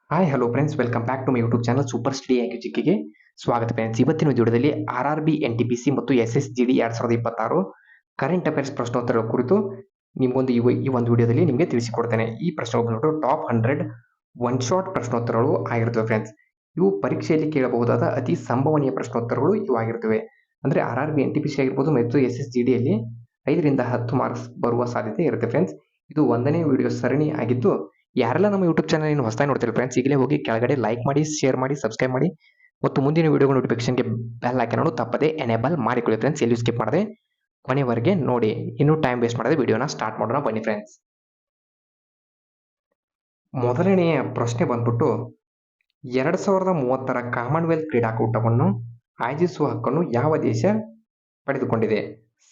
Hi hello friends, welcome back to my YouTube channel super study ಜಿಕೆಗೆ ಸ್ವಾಗತ friends. ಇವತ್ತಿನ ವಿಡಿಯೋದಲ್ಲಿ RRB NTPC ಮತ್ತು SSGD 2026 ಕರೆಂಟ್ ಅಫೇರ್ಸ್ ಪ್ರಶ್ನೋತ್ತರಗಳ ಕುರಿತು ನಿಮಗೊಂದು ಈ ಒಂದು ವಿಡಿಯೋದಲ್ಲಿ ನಿಮಗೆ ತಿಳಿಸಿಕೊಡ್ತೇನೆ. ಈ ಪ್ರಶ್ನೆ ಬಂದ್ಬಿಟ್ಟು ಟಾಪ್ 100 ಒನ್ ಶಾಟ್ ಪ್ರಶ್ನೋತ್ತರಗಳು ಆಗಿರ್ತವೆ ಫ್ರೆಂಡ್ಸ್. ಇವು ಪರೀಕ್ಷೆಯಲ್ಲಿ ಕೇಳಬಹುದಾದ ಅತಿ ಸಂಭವನೀಯ ಪ್ರಶ್ನೋತ್ತರಗಳು ಇವು ಆಗಿರ್ತವೆ. ಅಂದ್ರೆ RRB NTPC ಆಗಿರ್ಬೋದು ಮತ್ತು SSGD ಯಲ್ಲಿ 5 ರಿಂದ 10 ಮಾರ್ಕ್ಸ್ ಬರುವ ಸಾಧ್ಯತೆ ಇರುತ್ತೆ ಫ್ರೆಂಡ್ಸ್. ಇದು ಒಂದನೇ ವಿಡಿಯೋ ಸರಣಿ ಆಗಿದ್ದು, ಯಾರೆಲ್ಲ ನಮ್ಮ ಯೂಟ್ಯೂಬ್ ಚಾನಲ್ ಇನ್ನು ಹೊಸದಾಗಿ ನೋಡ್ತಿಲ್ಲ ಫ್ರೆಂಡ್ಸ್, ಈಗಲೇ ಹೋಗಿ ಕೆಳಗಡೆ ಲೈಕ್ ಮಾಡಿ, ಶೇರ್ ಮಾಡಿ, ಸಬ್ಸ್ಕ್ರೈಬ್ ಮಾಡಿ ಮತ್ತು ಮುಂದಿನ ವಿಡಿಯೋಗಳ ನೋಟಿಫಿಕೇಶನ್ಗೆ ಬೆಲ್ ಐಕಾನ್ ತಪ್ಪದೆ ಎನೇಬಲ್ ಮಾಡಿಕೊಳ್ಳಿ ಫ್ರೆಂಡ್ಸ್. ಎಲ್ಲಿ ಸ್ಕಿಪ್ ಮಾಡದೆ ಕೊನೆವರೆಗೆ ನೋಡಿ. ಇನ್ನು ಟೈಮ್ ವೇಸ್ಟ್ ಮಾಡದೆ ವಿಡಿಯೋನ ಸ್ಟಾರ್ಟ್ ಮಾಡೋಣ ಬನ್ನಿ ಫ್ರೆಂಡ್ಸ್. ಮೊದಲನೆಯ ಪ್ರಶ್ನೆ ಬಂದ್ಬಿಟ್ಟು 2030 ಕಾಮನ್ವೆಲ್ತ್ ಕ್ರೀಡಾಕೂಟವನ್ನು ಆಯೋಜಿಸುವ ಹಕ್ಕನ್ನು ಯಾವ ದೇಶ ಪಡೆದುಕೊಂಡಿದೆ?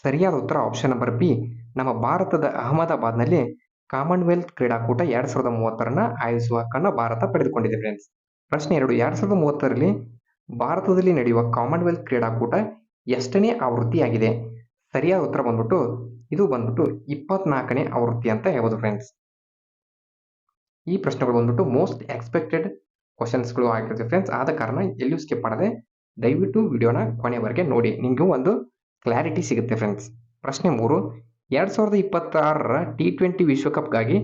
ಸರಿಯಾದ ಉತ್ತರ ಆಪ್ಷನ್ ನಂಬರ್ ಬಿ, ನಮ್ಮ ಭಾರತದ ಅಹಮದಾಬಾದ್ನಲ್ಲಿ ಕಾಮನ್ವೆಲ್ತ್ ಕ್ರೀಡಾಕೂಟ 2030 ಆಯೋಜಿಸುವ ಹಕ್ಕನ್ನು ಭಾರತ ಪಡೆದುಕೊಂಡಿದೆ ಫ್ರೆಂಡ್ಸ್. ಪ್ರಶ್ನೆ 2, 2030ರಲ್ಲಿ ಭಾರತದಲ್ಲಿ ನಡೆಯುವ ಕಾಮನ್ವೆಲ್ತ್ ಕ್ರೀಡಾಕೂಟ ಎಷ್ಟನೇ ಆವೃತ್ತಿಯಾಗಿದೆ? ಸರಿಯಾದ ಉತ್ತರ ಬಂದ್ಬಿಟ್ಟು ಇದು ಬಂದ್ಬಿಟ್ಟು 24ನೇ ಆವೃತ್ತಿ ಅಂತ ಹೇಳ್ಬೋದು ಫ್ರೆಂಡ್ಸ್. ಈ ಪ್ರಶ್ನೆಗಳು ಬಂದ್ಬಿಟ್ಟು ಮೋಸ್ಟ್ ಎಕ್ಸ್ಪೆಕ್ಟೆಡ್ ಕ್ವಶನ್ಸ್ಗಳು ಆಗಿರುತ್ತೆ ಫ್ರೆಂಡ್ಸ್. ಆದ ಕಾರಣ ಎಲ್ಲಿಯೂ ಸ್ಕಿಪ್ ಮಾಡದೆ ದಯವಿಟ್ಟು ವಿಡಿಯೋನ ಕೊನೆವರೆಗೆ ನೋಡಿ, ನಿಮಗೂ ಒಂದು ಕ್ಲಾರಿಟಿ ಸಿಗುತ್ತೆ ಫ್ರೆಂಡ್ಸ್. ಪ್ರಶ್ನೆ 3, 2026ರ T20 ವಿಶ್ವಕಪ್ಗಾಗಿ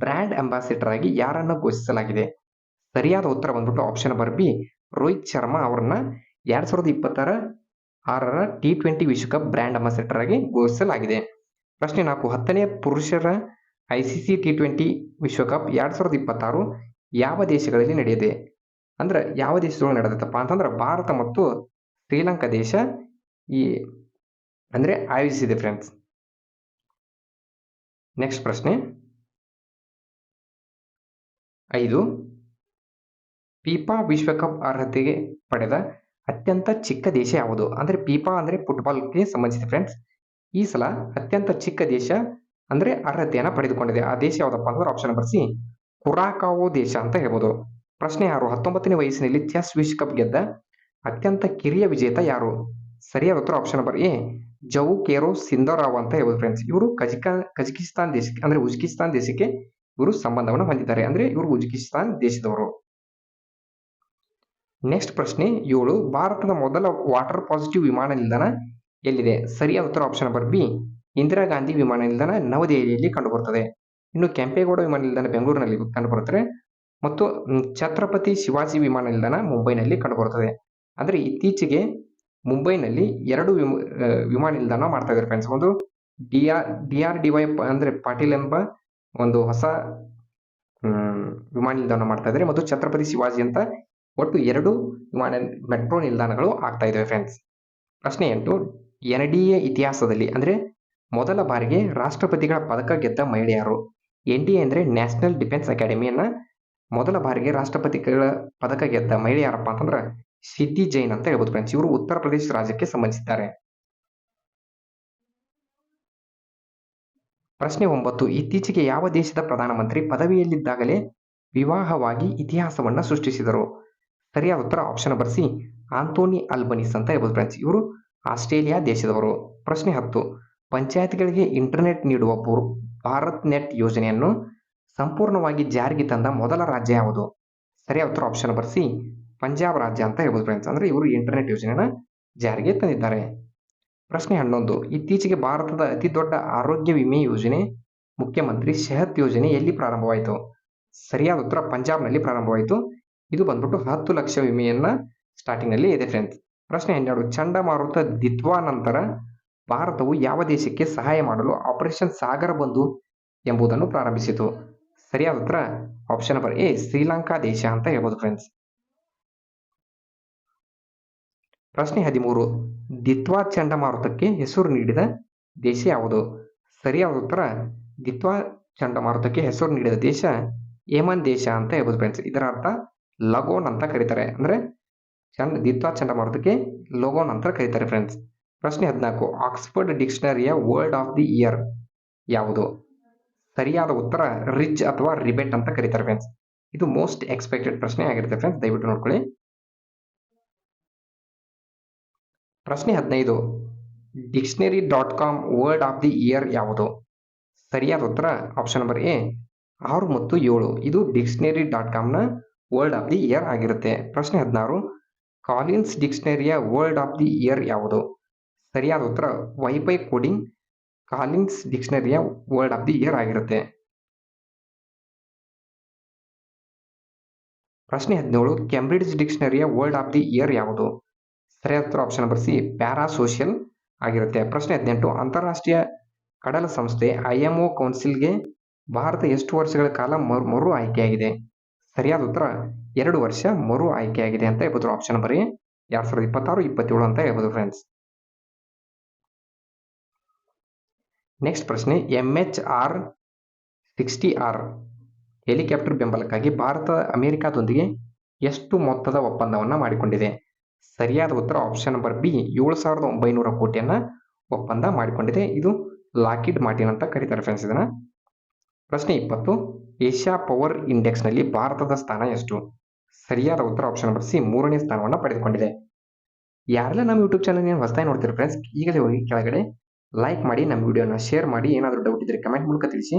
ಬ್ರ್ಯಾಂಡ್ ಅಂಬಾಸಿಡರ್ ಆಗಿ ಯಾರನ್ನು ಘೋಷಿಸಲಾಗಿದೆ? ಸರಿಯಾದ ಉತ್ತರ ಬಂದ್ಬಿಟ್ಟು option number B, Rohit Sharma ಅವರನ್ನ 2026ರ T20 ವಿಶ್ವಕಪ್ ಬ್ರ್ಯಾಂಡ್ ಅಂಬಾಸಿಡರ್ ಆಗಿ ಘೋಷಿಸಲಾಗಿದೆ. ಪ್ರಶ್ನೆ 4, 10ನೇ ಪುರುಷರ ICC T20 ವಿಶ್ವಕಪ್ 2026 ಯಾವ ದೇಶಗಳಲ್ಲಿ ನಡೆದಿದೆ? ಅಂದ್ರೆ ಯಾವ ದೇಶದೊಳಗೆ ನಡೆದತ್ತಪ್ಪ ಅಂತಂದ್ರೆ ಭಾರತ ಮತ್ತು ಶ್ರೀಲಂಕಾ ದೇಶ ಆಯೋಜಿಸಿದೆ ಫ್ರೆಂಡ್ಸ್. ನೆಕ್ಸ್ಟ್ ಪ್ರಶ್ನೆ 5, ಫಿಫಾ ವಿಶ್ವಕಪ್ ಅರ್ಹತೆಗೆ ಪಡೆದ ಅತ್ಯಂತ ಚಿಕ್ಕ ದೇಶ ಯಾವುದು? ಅಂದ್ರೆ ಫಿಫಾ ಅಂದ್ರೆ ಫುಟ್ಬಾಲ್ಗೆ ಸಂಬಂಧಿಸಿದೆ ಫ್ರೆಂಡ್ಸ್. ಈ ಸಲ ಅತ್ಯಂತ ಚಿಕ್ಕ ದೇಶ ಅಂದ್ರೆ ಅರ್ಹತೆಯನ್ನ ಪಡೆದುಕೊಂಡಿದೆ. ಆ ದೇಶ ಯಾವ್ದಪ್ಪ ಅಂದ್ರೆ ಆಪ್ಷನ್ ನಂಬರ್ ಸಿ, ಕುರಾಕಾವೋ ದೇಶ ಅಂತ ಹೇಳ್ಬೋದು. ಪ್ರಶ್ನೆ 6, 19ನೇ ವಯಸ್ಸಿನಲ್ಲಿ ಚೆಸ್ ವಿಶ್ವಕಪ್ ಗೆದ್ದ ಅತ್ಯಂತ ಕಿರಿಯ ವಿಜೇತ ಯಾರು? ಸರಿಯಾದ ಉತ್ತರ ಆಪ್ಷನ್ ನಂಬರ್ ಎ, ಜವುಕೇರೋ ಸಿಂಧೋರಾವ್ ಅಂತ ಹೇಳ್ಬೋದು ಫ್ರೆಂಡ್ಸ್. ಇವರು ಕಜಕಿಸ್ತಾನ್ ದೇಶಕ್ಕೆ ಅಂದ್ರೆ ಉಜ್ಕಿಸ್ತಾನ್ ದೇಶಕ್ಕೆ ಇವರು ಸಂಬಂಧವನ್ನು ಹೊಂದಿದ್ದಾರೆ. ಅಂದ್ರೆ ಇವರು ಉಜ್ಕಿಸ್ತಾನ್ ದೇಶದವರು. ನೆಕ್ಸ್ಟ್ ಪ್ರಶ್ನೆ 7, ಭಾರತದ ಮೊದಲ ವಾಟರ್ ಪಾಸಿಟಿವ್ ವಿಮಾನ ನಿಲ್ದಾಣ ಎಲ್ಲಿದೆ? ಸರಿಯಾದ ಉತ್ತರ option number B, Indira Gandhi ವಿಮಾನ ನಿಲ್ದಾಣ ನವದೆಹಲಿಯಲ್ಲಿ ಕಂಡುಬರುತ್ತದೆ. ಇನ್ನು ಕೆಂಪೇಗೌಡ ವಿಮಾನ ನಿಲ್ದಾಣ ಬೆಂಗಳೂರಿನಲ್ಲಿ ಕಂಡುಬರುತ್ತದೆ ಮತ್ತು ಛತ್ರಪತಿ ಶಿವಾಜಿ ವಿಮಾನ ನಿಲ್ದಾಣ ಮುಂಬೈನಲ್ಲಿ ಕಂಡುಬರುತ್ತದೆ. ಅಂದ್ರೆ ಇತ್ತೀಚೆಗೆ ಮುಂಬೈನಲ್ಲಿ 2 ವಿಮಾನ ನಿಲ್ದಾಣ ಮಾಡ್ತಾ ಇದ್ದಾರೆ ಫ್ರೆಂಡ್ಸ್. ಒಂದು DRDY ಅಂದ್ರೆ ಪಾಟೀಲ್ ಎಂಬ ಒಂದು ಹೊಸ ವಿಮಾನ ನಿಲ್ದಾಣ ಮಾಡ್ತಾ ಇದ್ದಾರೆ ಮತ್ತು ಛತ್ರಪತಿ ಶಿವಾಜಿ ಅಂತ ಒಟ್ಟು 2 ವಿಮಾನ ಮೆಟ್ರೋ ನಿಲ್ದಾಣಗಳು ಆಗ್ತಾ ಇದಾವೆ ಫ್ರೆಂಡ್ಸ್. ಪ್ರಶ್ನೆ 8, NDA ಇತಿಹಾಸದಲ್ಲಿ ಅಂದ್ರೆ ಮೊದಲ ಬಾರಿಗೆ ರಾಷ್ಟ್ರಪತಿಗಳ ಪದಕ ಗೆದ್ದ ಮಹಿಳೆ ಯಾರು? NDA ಅಂದ್ರೆ ನ್ಯಾಷನಲ್ ಡಿಫೆನ್ಸ್ ಅಕಾಡೆಮಿಯನ್ನ ಮೊದಲ ಬಾರಿಗೆ ರಾಷ್ಟ್ರಪತಿಗಳ ಪದಕ ಗೆದ್ದ ಮಹಿಳೆ ಯಾರಪ್ಪ ಅಂತಂದ್ರೆ ಸಿದ್ದಿ ಜೈನ್ ಅಂತ ಹೇಳ್ಬೋದು ಫ್ರೆಂಡ್ಸ್. ಇವರು ಉತ್ತರ ಪ್ರದೇಶ ರಾಜ್ಯಕ್ಕೆ ಸಂಬಂಧಿಸಿದ್ದಾರೆ. ಪ್ರಶ್ನೆ 9, ಇತ್ತೀಚೆಗೆ ಯಾವ ದೇಶದ ಪ್ರಧಾನಮಂತ್ರಿ ಪದವಿಯಲ್ಲಿದ್ದಾಗಲೇ ವಿವಾಹವಾಗಿ ಇತಿಹಾಸವನ್ನ ಸೃಷ್ಟಿಸಿದರು? ಸರಿಯಾದ ಉತ್ತರ option number C, Anthony Albanese ಅಂತ ಹೇಳ್ಬೋದು ಫ್ರೆಂಡ್ಸ್. ಇವರು ಆಸ್ಟ್ರೇಲಿಯಾ ದೇಶದವರು. ಪ್ರಶ್ನೆ 10, ಪಂಚಾಯತ್ಗಳಿಗೆ ಇಂಟರ್ನೆಟ್ ನೀಡುವ ಭಾರತ್ ನೆಟ್ ಯೋಜನೆಯನ್ನು ಸಂಪೂರ್ಣವಾಗಿ ಜಾರಿಗೆ ತಂದ ಮೊದಲ ರಾಜ್ಯ ಯಾವುದು? ಸರಿಯಾದ ಉತ್ತರ ಆಪ್ಷನ್ ನಂಬರ್ ಸಿ, ಪಂಜಾಬ್ ರಾಜ್ಯ ಅಂತ ಹೇಳ್ಬೋದು ಫ್ರೆಂಡ್ಸ್. ಅಂದ್ರೆ ಇವರು ಇಂಟರ್ನೆಟ್ ಯೋಜನೆಯನ್ನ ಜಾರಿಗೆ ತಂದಿದ್ದಾರೆ. ಪ್ರಶ್ನೆ 11, ಇತ್ತೀಚೆಗೆ ಭಾರತದ ಅತಿ ದೊಡ್ಡ ಆರೋಗ್ಯ ವಿಮೆ ಯೋಜನೆ ಮುಖ್ಯಮಂತ್ರಿ ಸೆಹತ್ ಯೋಜನೆ ಎಲ್ಲಿ ಪ್ರಾರಂಭವಾಯಿತು? ಸರಿಯಾದ ಉತ್ತರ ಪಂಜಾಬ್ನಲ್ಲಿ ಪ್ರಾರಂಭವಾಯಿತು. ಇದು ಬಂದ್ಬಿಟ್ಟು 10 ಲಕ್ಷ ವಿಮೆಯನ್ನ ಸ್ಟಾರ್ಟಿಂಗ್ ನಲ್ಲಿ ಇದೆ ಫ್ರೆಂಡ್ಸ್. ಪ್ರಶ್ನೆ 12, ಚಂಡಮಾರುತ ದಿತ್ವಾ ನಂತರ ಭಾರತವು ಯಾವ ದೇಶಕ್ಕೆ ಸಹಾಯ ಮಾಡಲು ಆಪರೇಷನ್ ಸಾಗರ ಬಂಧು ಎಂಬುದನ್ನು ಪ್ರಾರಂಭಿಸಿತು? ಸರಿಯಾದ ಉತ್ತರ ಆಪ್ಷನ್ ನಂಬರ್ ಎ, ಶ್ರೀಲಂಕಾ ದೇಶ ಅಂತ ಹೇಳ್ಬೋದು ಫ್ರೆಂಡ್ಸ್. ಪ್ರಶ್ನೆ 13, ದಿತ್ವಾ ಚಂಡಮಾರುತಕ್ಕೆ ಹೆಸರು ನೀಡಿದ ದೇಶ ಯಾವುದು? ಸರಿಯಾದ ಉತ್ತರ ದಿತ್ವಾ ಚಂಡಮಾರುತಕ್ಕೆ ಹೆಸರು ನೀಡಿದ ದೇಶ ಯೆಮನ್ ದೇಶ ಅಂತ ಹೇಳ್ಬೋದು ಫ್ರೆಂಡ್ಸ್. ಇದರ ಅರ್ಥ ಲಗೋನ್ ಅಂತ ಕರೀತಾರೆ. ಅಂದ್ರೆ ದಿತ್ವಾ ಚಂಡಮಾರುತಕ್ಕೆ ಲಗೋನ್ ಅಂತ ಕರೀತಾರೆ ಫ್ರೆಂಡ್ಸ್. ಪ್ರಶ್ನೆ 14, ಆಕ್ಸ್ಫರ್ಡ್ ಡಿಕ್ಷನರಿಯ ವರ್ಡ್ ಆಫ್ ದಿ ಇಯರ್ ಯಾವುದು? ಸರಿಯಾದ ಉತ್ತರ ರಿಜ್ ಅಥವಾ ರಿಬೆಟ್ ಅಂತ ಕರೀತಾರೆ ಫ್ರೆಂಡ್ಸ್. ಇದು ಮೋಸ್ಟ್ ಎಕ್ಸ್ಪೆಕ್ಟೆಡ್ ಪ್ರಶ್ನೆ ಆಗಿರುತ್ತೆ ಫ್ರೆಂಡ್ಸ್, ದಯವಿಟ್ಟು ನೋಡ್ಕೊಳ್ಳಿ. ಪ್ರಶ್ನೆ 15, Dictionary.com word of the year ಯಾವುದು? ಸರಿಯಾದ ಉತ್ತರ ಆಪ್ಷನ್ ನಂಬರ್ ಎ, 6 ಮತ್ತು 7. ಇದು Dictionary.com ನ ವರ್ಡ್ ಆಫ್ ದಿ ಇಯರ್ ಆಗಿರುತ್ತೆ. ಪ್ರಶ್ನೆ 16, ಕಾಲಿನ್ಸ್ ಡಿಕ್ಷನರಿಯ ವರ್ಡ್ ಆಫ್ ದಿ ಇಯರ್ ಯಾವುದು? ಸರಿಯಾದ ಉತ್ತರ ವೈಫೈ ಕೋಡಿಂಗ್ ಕಾಲಿನ್ಸ್ ಡಿಕ್ಷನರಿಯ ವರ್ಡ್ ಆಫ್ ದಿ ಇಯರ್ ಆಗಿರುತ್ತೆ. ಪ್ರಶ್ನೆ 17, ಕೇಂಬ್ರಿಡ್ಜ್ ಡಿಕ್ಷನರಿಯ ವರ್ಡ್ ಆಫ್ ದಿ ಇಯರ್ ಯಾವುದು? ಸರಿಯಾದ ಉತ್ತರ ಆಪ್ಷನ್ ನಂಬರ್ ಸಿ ಪ್ಯಾರಾಸೋಷಿಯಲ್ ಆಗಿರುತ್ತೆ. ಪ್ರಶ್ನೆ 18, ಅಂತಾರಾಷ್ಟ್ರೀಯ ಕಡಲ ಸಂಸ್ಥೆ IMO ಕೌನ್ಸಿಲ್ಗೆ ಭಾರತ ಎಷ್ಟು ವರ್ಷಗಳ ಕಾಲ ಮರು ಆಯ್ಕೆಯಾಗಿದೆ? ಸರಿಯಾದ ಉತ್ತರ 2 ವರ್ಷ ಮರು ಆಯ್ಕೆಯಾಗಿದೆ ಅಂತ ಹೇಳ್ಬೋದು. ಆಪ್ಷನ್ ನಂಬರ್ ಎ 2026-27 ಅಂತ ಹೇಳ್ಬೋದು ಫ್ರೆಂಡ್ಸ್. ನೆಕ್ಸ್ಟ್ ಪ್ರಶ್ನೆ, MHR-60R ಹೆಲಿಕಾಪ್ಟರ್ ಬೆಂಬಲಕ್ಕಾಗಿ ಭಾರತ ಅಮೆರಿಕಾದೊಂದಿಗೆ ಎಷ್ಟು ಮೊತ್ತದ ಒಪ್ಪಂದವನ್ನು ಮಾಡಿಕೊಂಡಿದೆ? ಸರಿಯಾದ ಉತ್ತರ ಆಪ್ಷನ್ ನಂಬರ್ ಬಿ 7,900 ಕೋಟಿಯನ್ನ ಒಪ್ಪಂದ ಮಾಡಿಕೊಂಡಿದೆ. ಇದು ಲಾಕಿಡ್ ಮಾರ್ಟಿನ್ ಅಂತ ಕರೀತಾರೆ ಫ್ರೆಂಡ್ಸ್ ಇದನ್ನ. ಪ್ರಶ್ನೆ 20, ಏಷ್ಯಾ ಪವರ್ ಇಂಡೆಕ್ಸ್ ನಲ್ಲಿ ಭಾರತದ ಸ್ಥಾನ ಎಷ್ಟು? ಸರಿಯಾದ ಉತ್ತರ ಆಪ್ಷನ್ ನಂಬರ್ ಸಿ 3ನೇ ಸ್ಥಾನವನ್ನು ಪಡೆದುಕೊಂಡಿದೆ. ಯಾರೆಲ್ಲ ನಮ್ಮ ಯೂಟ್ಯೂಬ್ ಚಾನಲ್ ಹೊಸದಾಗಿ ನೋಡ್ತೀರಿ ಫ್ರೆಂಡ್ಸ್, ಈಗಲೇ ಹೋಗಿ ಕೆಳಗಡೆ ಲೈಕ್ ಮಾಡಿ, ನಮ್ಮ ವಿಡಿಯೋನ ಶೇರ್ ಮಾಡಿ, ಏನಾದರೂ ಡೌಟ್ ಇದ್ರೆ ಕಮೆಂಟ್ ಮೂಲಕ ತಿಳಿಸಿ,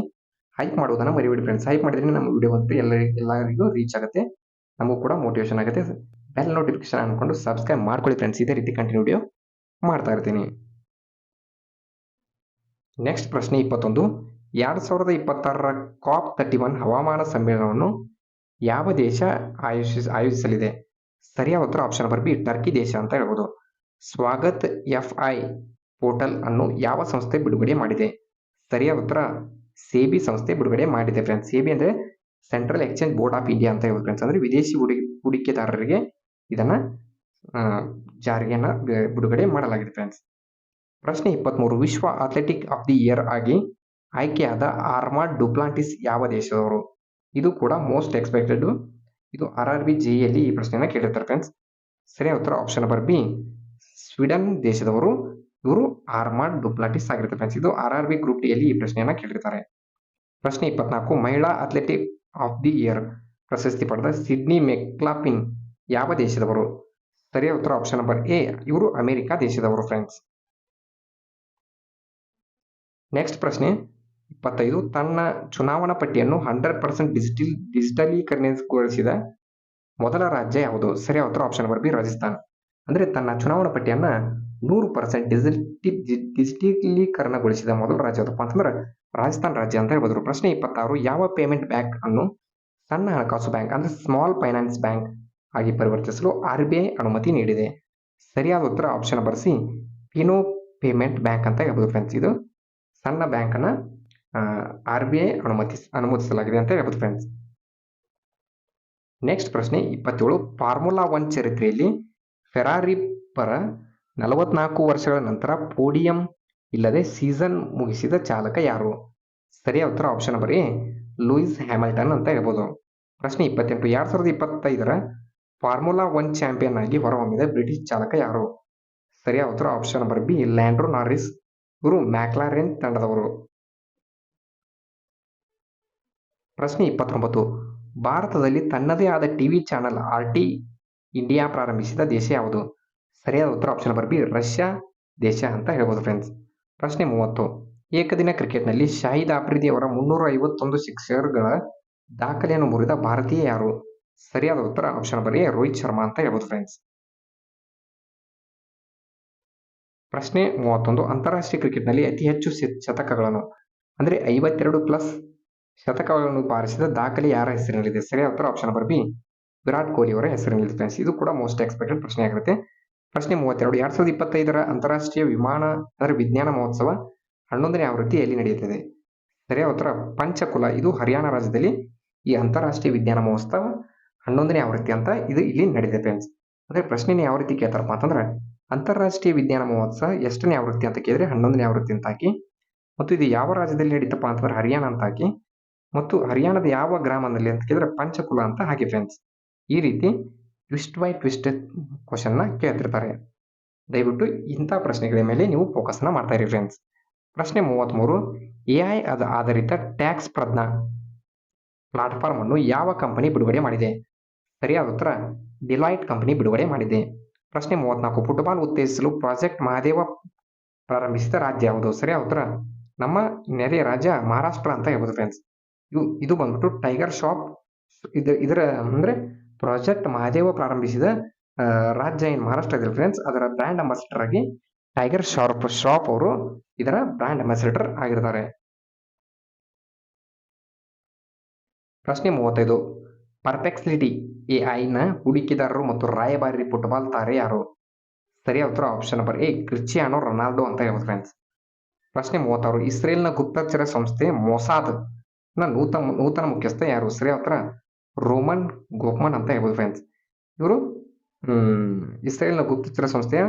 ಹೈಪ್ ಮಾಡೋದನ್ನ ಮರಿಬೇಡಿ ಫ್ರೆಂಡ್ಸ್. ಹೈಪ್ ಮಾಡಿದ್ರೆ ನಮ್ಮ ವಿಡಿಯೋ ಅಂತೂ ಎಲ್ಲರಿಗೂ ರೀಚ್ ಆಗುತ್ತೆ, ನಮಗೂ ಕೂಡ ಮೋಟಿವೇಶನ್ ಆಗುತ್ತೆ. ಬೆಲ್ ನೋಟಿಫಿಕೇಶನ್ ಅನ್ಕೊಂಡು ಸಬ್ಸ್ಕ್ರೈಬ್ ಮಾಡ್ಕೊಳ್ಳಿ ಫ್ರೆಂಡ್ಸ್, ಇದೇ ರೀತಿ ಕಂಟಿನ್ಯೂ ವಿಡಿಯೋ ಮಾಡ್ತಾ ಇರ್ತೀನಿ. ನೆಕ್ಸ್ಟ್ ಪ್ರಶ್ನೆ 21, 2026ರ COP31 ಹವಾಮಾನ ಸಮ್ಮೇಳನವನ್ನು ಯಾವ ದೇಶ ಆಯೋಜಿಸಲಿದೆ? ಸರಿಯಾದ ಉತ್ತರ ಆಪ್ಷನ್ ನಂಬರ್ ಬಿ ಟರ್ಕಿ ದೇಶ ಅಂತ ಹೇಳ್ಬೋದು. ಸ್ವಾಗತ್ FI ಪೋರ್ಟಲ್ ಅನ್ನು ಯಾವ ಸಂಸ್ಥೆ ಬಿಡುಗಡೆ ಮಾಡಿದೆ? ಸರಿಯಾದ ಉತ್ತರ ಸೇಬಿ ಸಂಸ್ಥೆ ಬಿಡುಗಡೆ ಮಾಡಿದೆ ಫ್ರೆಂಡ್ಸ್. ಸೇಬಿ ಅಂದ್ರೆ central exchange board of India ಅಂತ ಹೇಳ್ಬೋದು ಫ್ರೆಂಡ್ಸ್. ಅಂದ್ರೆ ವಿದೇಶಿ ಹೂಡಿಕೆದಾರರಿಗೆ ಇದನ್ನ ಜಾರಿಗೆಯನ್ನ ಬಿಡುಗಡೆ ಮಾಡಲಾಗಿದೆ ಫ್ರೆಂಡ್ಸ್. ಪ್ರಶ್ನೆ 23, ವಿಶ್ವ ಅಥ್ಲೆಟಿಕ್ ಆಫ್ ದಿ ಇಯರ್ ಆಗಿ ಆಯ್ಕೆಯಾದ ಆರ್ಮಾಡ್ ಡುಪ್ಲಾಂಟಿಸ್ ಯಾವ ದೇಶದವರು? ಇದು ಕೂಡ ಮೋಸ್ಟ್ ಎಕ್ಸ್ಪೆಕ್ಟೆಡ್. ಇದು RRB JEಯಲ್ಲಿ ಈ ಪ್ರಶ್ನೆಯನ್ನ ಕೇಳಿರ್ತಾರೆ ಫ್ರೆಂಡ್ಸ್. ಸರಿಯಾದ ಉತ್ತರ ಆಪ್ಷನ್ ನಂಬರ್ ಬಿ ಸ್ವೀಡನ್ ದೇಶದವರು. ಇವರು ಆರ್ಮಾಡ್ ಡುಪ್ಲಾಂಟಿಸ್ ಆಗಿರುತ್ತೆ ಫ್ರೆಂಡ್ಸ್. ಇದು RRB ಗ್ರೂಪ್ ಡಿಯಲ್ಲಿ ಈ ಪ್ರಶ್ನೆಯನ್ನ ಕೇಳಿರ್ತಾರೆ. ಪ್ರಶ್ನೆ 24, ಮಹಿಳಾ ಅಥ್ಲೆಟಿಕ್ ಆಫ್ ದಿ ಇಯರ್ ಪ್ರಶಸ್ತಿ ಪಡೆದ ಸಿಡ್ನಿ ಮೆಕ್ಲಾಫ್ಲಿನ್ ಯಾವ ದೇಶದವರು? ಸರಿಯಾದ ಉತ್ತರ ಆಪ್ಷನ್ ನಂಬರ್ ಎ ಇವರು ಅಮೆರಿಕ ದೇಶದವರು ಫ್ರೆಂಡ್ಸ್. ನೆಕ್ಸ್ಟ್ ಪ್ರಶ್ನೆ 25, ತನ್ನ ಚುನಾವಣಾ ಪಟ್ಟಿಯನ್ನು 100% ಡಿಜಿಟಲೀಕರಣಗೊಳಿಸಿದ ಮೊದಲ ರಾಜ್ಯ ಯಾವುದು? ಸರಿಯಾದ ಉತ್ತರ ಆಪ್ಷನ್ ನಂಬರ್ ಬಿ ರಾಜಸ್ಥಾನ್. ಅಂದ್ರೆ ತನ್ನ ಚುನಾವಣಾ ಪಟ್ಟಿಯನ್ನ 100% ಡಿಜಿಟಲೀಕರಣಗೊಳಿಸಿದ ಮೊದಲ ರಾಜ್ಯ ಯಾವ್ದಪ್ಪ ಅಂತಂದ್ರೆ ರಾಜಸ್ಥಾನ್ ರಾಜ್ಯ ಅಂತ ಹೇಳ್ಬೋದು. ಪ್ರಶ್ನೆ 26, ಯಾವ ಪೇಮೆಂಟ್ ಬ್ಯಾಂಕ್ ಅನ್ನು ಸಣ್ಣ ಹಣಕಾಸು ಬ್ಯಾಂಕ್ ಅಂದ್ರೆ ಸ್ಮಾಲ್ ಫೈನಾನ್ಸ್ ಬ್ಯಾಂಕ್ ಆಗಿ ಪರಿವರ್ತಿಸಲು RBI ಅನುಮತಿ ನೀಡಿದೆ? ಸರಿಯಾದ ಉತ್ತರ option number C Fino payment bank ಅಂತ ಹೇಳ್ಬೋದು ಫ್ರೆಂಡ್ಸ್. ಇದು ಸಣ್ಣ ಬ್ಯಾಂಕ್ ಅನ್ನ RBI ಅನುಮತಿಸಲಾಗಿದೆ ಅಂತ ಹೇಳ್ಬೋದು ಫ್ರೆಂಡ್ಸ್. ನೆಕ್ಸ್ಟ್ ಪ್ರಶ್ನೆ 27, ಫಾರ್ಮುಲಾ 1 ಚರಿತ್ರೆಯಲ್ಲಿ ಫೆರಾರಿ ಪರ 44 ವರ್ಷಗಳ ನಂತರ ಪೋಡಿಯಂ ಇಲ್ಲದೆ ಸೀಸನ್ ಮುಗಿಸಿದ ಚಾಲಕ ಯಾರು? ಸರಿಯಾದ ಉತ್ತರ option number A Louis Hamilton ಅಂತ ಹೇಳ್ಬೋದು. ಪ್ರಶ್ನೆ 28, 2025ರ ಫಾರ್ಮುಲಾ 1 ಚಾಂಪಿಯನ್ ಆಗಿ ಹೊರಹೊಮ್ಮಿದ ಬ್ರಿಟಿಷ್ ಚಾಲಕ ಯಾರು? ಸರಿಯಾದ ಉತ್ತರ ಆಪ್ಷನ್ ನಂಬರ್ ಬಿ ಲ್ಯಾಂಡ್ರೋ ನಾರಿಸ್. ಇವರು ಮ್ಯಾಕ್ಲಾರೆನ್ ತಂಡದವರು. ಪ್ರಶ್ನೆ 29, ಭಾರತದಲ್ಲಿ ತನ್ನದೇ ಆದ ಟಿವಿ ಚಾನೆಲ್ RT ಇಂಡಿಯಾ ಪ್ರಾರಂಭಿಸಿದ ದೇಶ ಯಾವುದು? ಸರಿಯಾದ ಉತ್ತರ ಆಪ್ಷನ್ ನಂಬರ್ ಬಿ ರಷ್ಯಾ ದೇಶ ಅಂತ ಹೇಳ್ಬೋದು ಫ್ರೆಂಡ್ಸ್. ಪ್ರಶ್ನೆ 30, ಏಕದಿನ ಕ್ರಿಕೆಟ್ನಲ್ಲಿ ಶಾಹಿದ್ ಆಫ್ರಿದಿ ಅವರ 351 ಸಿಕ್ಸರ್ಗಳ ದಾಖಲೆಯನ್ನು ಮುರಿದ ಭಾರತೀಯ ಯಾರು? ಸರಿಯಾದ ಉತ್ತರ option number A Rohit Sharma ಅಂತ ಹೇಳ್ಬೋದು ಫ್ರೆಂಡ್ಸ್. ಪ್ರಶ್ನೆ 31, ಅಂತಾರಾಷ್ಟ್ರೀಯ ಕ್ರಿಕೆಟ್ನಲ್ಲಿ ಅತಿ ಹೆಚ್ಚು ಶತಕಗಳನ್ನು ಅಂದ್ರೆ 52+ ಶತಕಗಳನ್ನು ಬಾರಿಸಿದ ದಾಖಲೆ ಯಾರ ಹೆಸರಿನಲ್ಲಿದೆ? ಸರಿಯಾದ ಉತ್ತರ option number B Virat Kohli ಅವರ ಹೆಸರಿನಲ್ಲಿದೆ ಫ್ರೆಂಡ್ಸ್. ಇದು ಕೂಡ ಮೋಸ್ಟ್ ಎಕ್ಸ್ಪೆಕ್ಟೆಡ್ ಪ್ರಶ್ನೆ ಆಗಿರುತ್ತೆ. ಪ್ರಶ್ನೆ 32, 2025ರ ಅಂತಾರಾಷ್ಟ್ರೀಯ ವಿಜ್ಞಾನ ಮಹೋತ್ಸವ 11ನೇ ಆವೃತ್ತಿ ಎಲ್ಲಿ ನಡೆಯುತ್ತದೆ? ಸರಿಯಾದ ಉತ್ತರ ಪಂಚಕುಲ. ಇದು ಹರಿಯಾಣ ರಾಜ್ಯದಲ್ಲಿ ಈ ಅಂತಾರಾಷ್ಟ್ರೀಯ ವಿಜ್ಞಾನ ಮಹೋತ್ಸವ 11ನೇ ಆವೃತ್ತಿ ಅಂತ ಇದು ಇಲ್ಲಿ ನಡೆದಿದೆ ಫ್ರೆಂಡ್ಸ್. ಅಂದ್ರೆ ಪ್ರಶ್ನೆನ ಯಾವ ರೀತಿ ಕೇಳ್ತಾರಪ್ಪ ಅಂತಂದ್ರೆ ಅಂತಾರಾಷ್ಟ್ರೀಯ ವಿಜ್ಞಾನ ಮಹೋತ್ಸವ ಎಷ್ಟನೇ ಆವೃತ್ತಿ ಅಂತ ಕೇಳಿದ್ರೆ 11ನೇ ಆವೃತ್ತಿ ಅಂತ ಹಾಕಿ, ಮತ್ತು ಇದು ಯಾವ ರಾಜ್ಯದಲ್ಲಿ ನಡೀತಪ್ಪ ಅಂತಂದ್ರೆ ಹರಿಯಾಣ ಅಂತ ಹಾಕಿ, ಮತ್ತು ಹರಿಯಾಣದ ಯಾವ ಗ್ರಾಮದಲ್ಲಿ ಅಂತ ಕೇಳಿದ್ರೆ ಪಂಚಕುಲ ಅಂತ ಹಾಕಿ ಫ್ರೆಂಡ್ಸ್. ಈ ರೀತಿ ಟ್ವಿಸ್ಟ್ ಬೈ ಟ್ವಿಸ್ಟ್ ಕ್ವಶನ್ನ ಕೇಳ್ತಿರ್ತಾರೆ. ದಯವಿಟ್ಟು ಇಂಥ ಪ್ರಶ್ನೆಗಳ ಮೇಲೆ ನೀವು ಫೋಕಸ್ನ ಮಾಡ್ತಾ ಇರಿ ಫ್ರೆಂಡ್ಸ್. ಪ್ರಶ್ನೆ 33, AI ಆಧಾರಿತ ಟ್ಯಾಕ್ಸ್ ಪ್ರಜ್ಞಾ ಪ್ಲಾಟ್ಫಾರ್ಮ್ ಅನ್ನು ಯಾವ ಕಂಪನಿ ಬಿಡುಗಡೆ ಮಾಡಿದೆ? ಸರಿಯಾದ ಉತ್ತರ ಡಿಲಾಯ್ಟ್ ಕಂಪನಿ ಬಿಡುಗಡೆ ಮಾಡಿದೆ. ಪ್ರಶ್ನೆ 34, ಫುಟ್ಬಾಲ್ ಉತ್ತೇಜಿಸಲು ಪ್ರಾಜೆಕ್ಟ್ ಮಹಾದೇವ ಪ್ರಾರಂಭಿಸಿದ ರಾಜ್ಯ ಯಾವುದು? ಸರಿಯಾದ ಉತ್ತರ ನಮ್ಮ ನೆರೆಯ ರಾಜ್ಯ ಮಹಾರಾಷ್ಟ್ರ ಅಂತ ಹೇಳ್ಬೋದು ಫ್ರೆಂಡ್ಸ್. ಇದು ಬಂದ್ಬಿಟ್ಟು ಟೈಗರ್ ಶಾಪ್ ಇದರ ಅಂದ್ರೆ ಪ್ರಾಜೆಕ್ಟ್ ಮಹಾದೇವ ಪ್ರಾರಂಭಿಸಿದ ರಾಜ್ಯ ಇನ್ ಮಹಾರಾಷ್ಟ್ರ ಇದೆ ಫ್ರೆಂಡ್ಸ್. ಅದರ ಬ್ರ್ಯಾಂಡ್ ಅಂಬಾಸಿಡರ್ ಆಗಿ ಟೈಗರ್ ಶ್ರಾಫ್ ಅವರು ಇದರ ಬ್ರ್ಯಾಂಡ್ ಅಂಬಾಸಿಡರ್ ಆಗಿರ್ತಾರೆ. ಪ್ರಶ್ನೆ 35. ಪರ್ಪ್ಲೆಕ್ಸಿಟಿ AI ನ ಹೂಡಿಕೆದಾರರು ಮತ್ತು ರಾಯಭಾರಿ ಫುಟ್ಬಾಲ್ ತಾರೆ ಯಾರು? ಸರಿಯಾದ ಉತ್ತರ option number A Cristiano Ronaldo ಅಂತ ಹೇಳ್ಬೋದು ಫ್ರೆಂಡ್ಸ್. ಪ್ರಶ್ನೆ 36. ಇಸ್ರೇಲ್ನ ಗುಪ್ತಚರ ಸಂಸ್ಥೆ ಮೊಸಾದ್ ನ ನೂತನ ಮುಖ್ಯಸ್ಥ ಯಾರು? ಸರಿಯಾದ ಉತ್ತರ ರೋಮನ್ ಗೋಫ್ಮನ್ ಅಂತ ಹೇಳ್ಬೋದು ಫ್ರೆಂಡ್ಸ್. ಇವರು ಇಸ್ರೇಲ್ನ ಗುಪ್ತಚರ ಸಂಸ್ಥೆಯ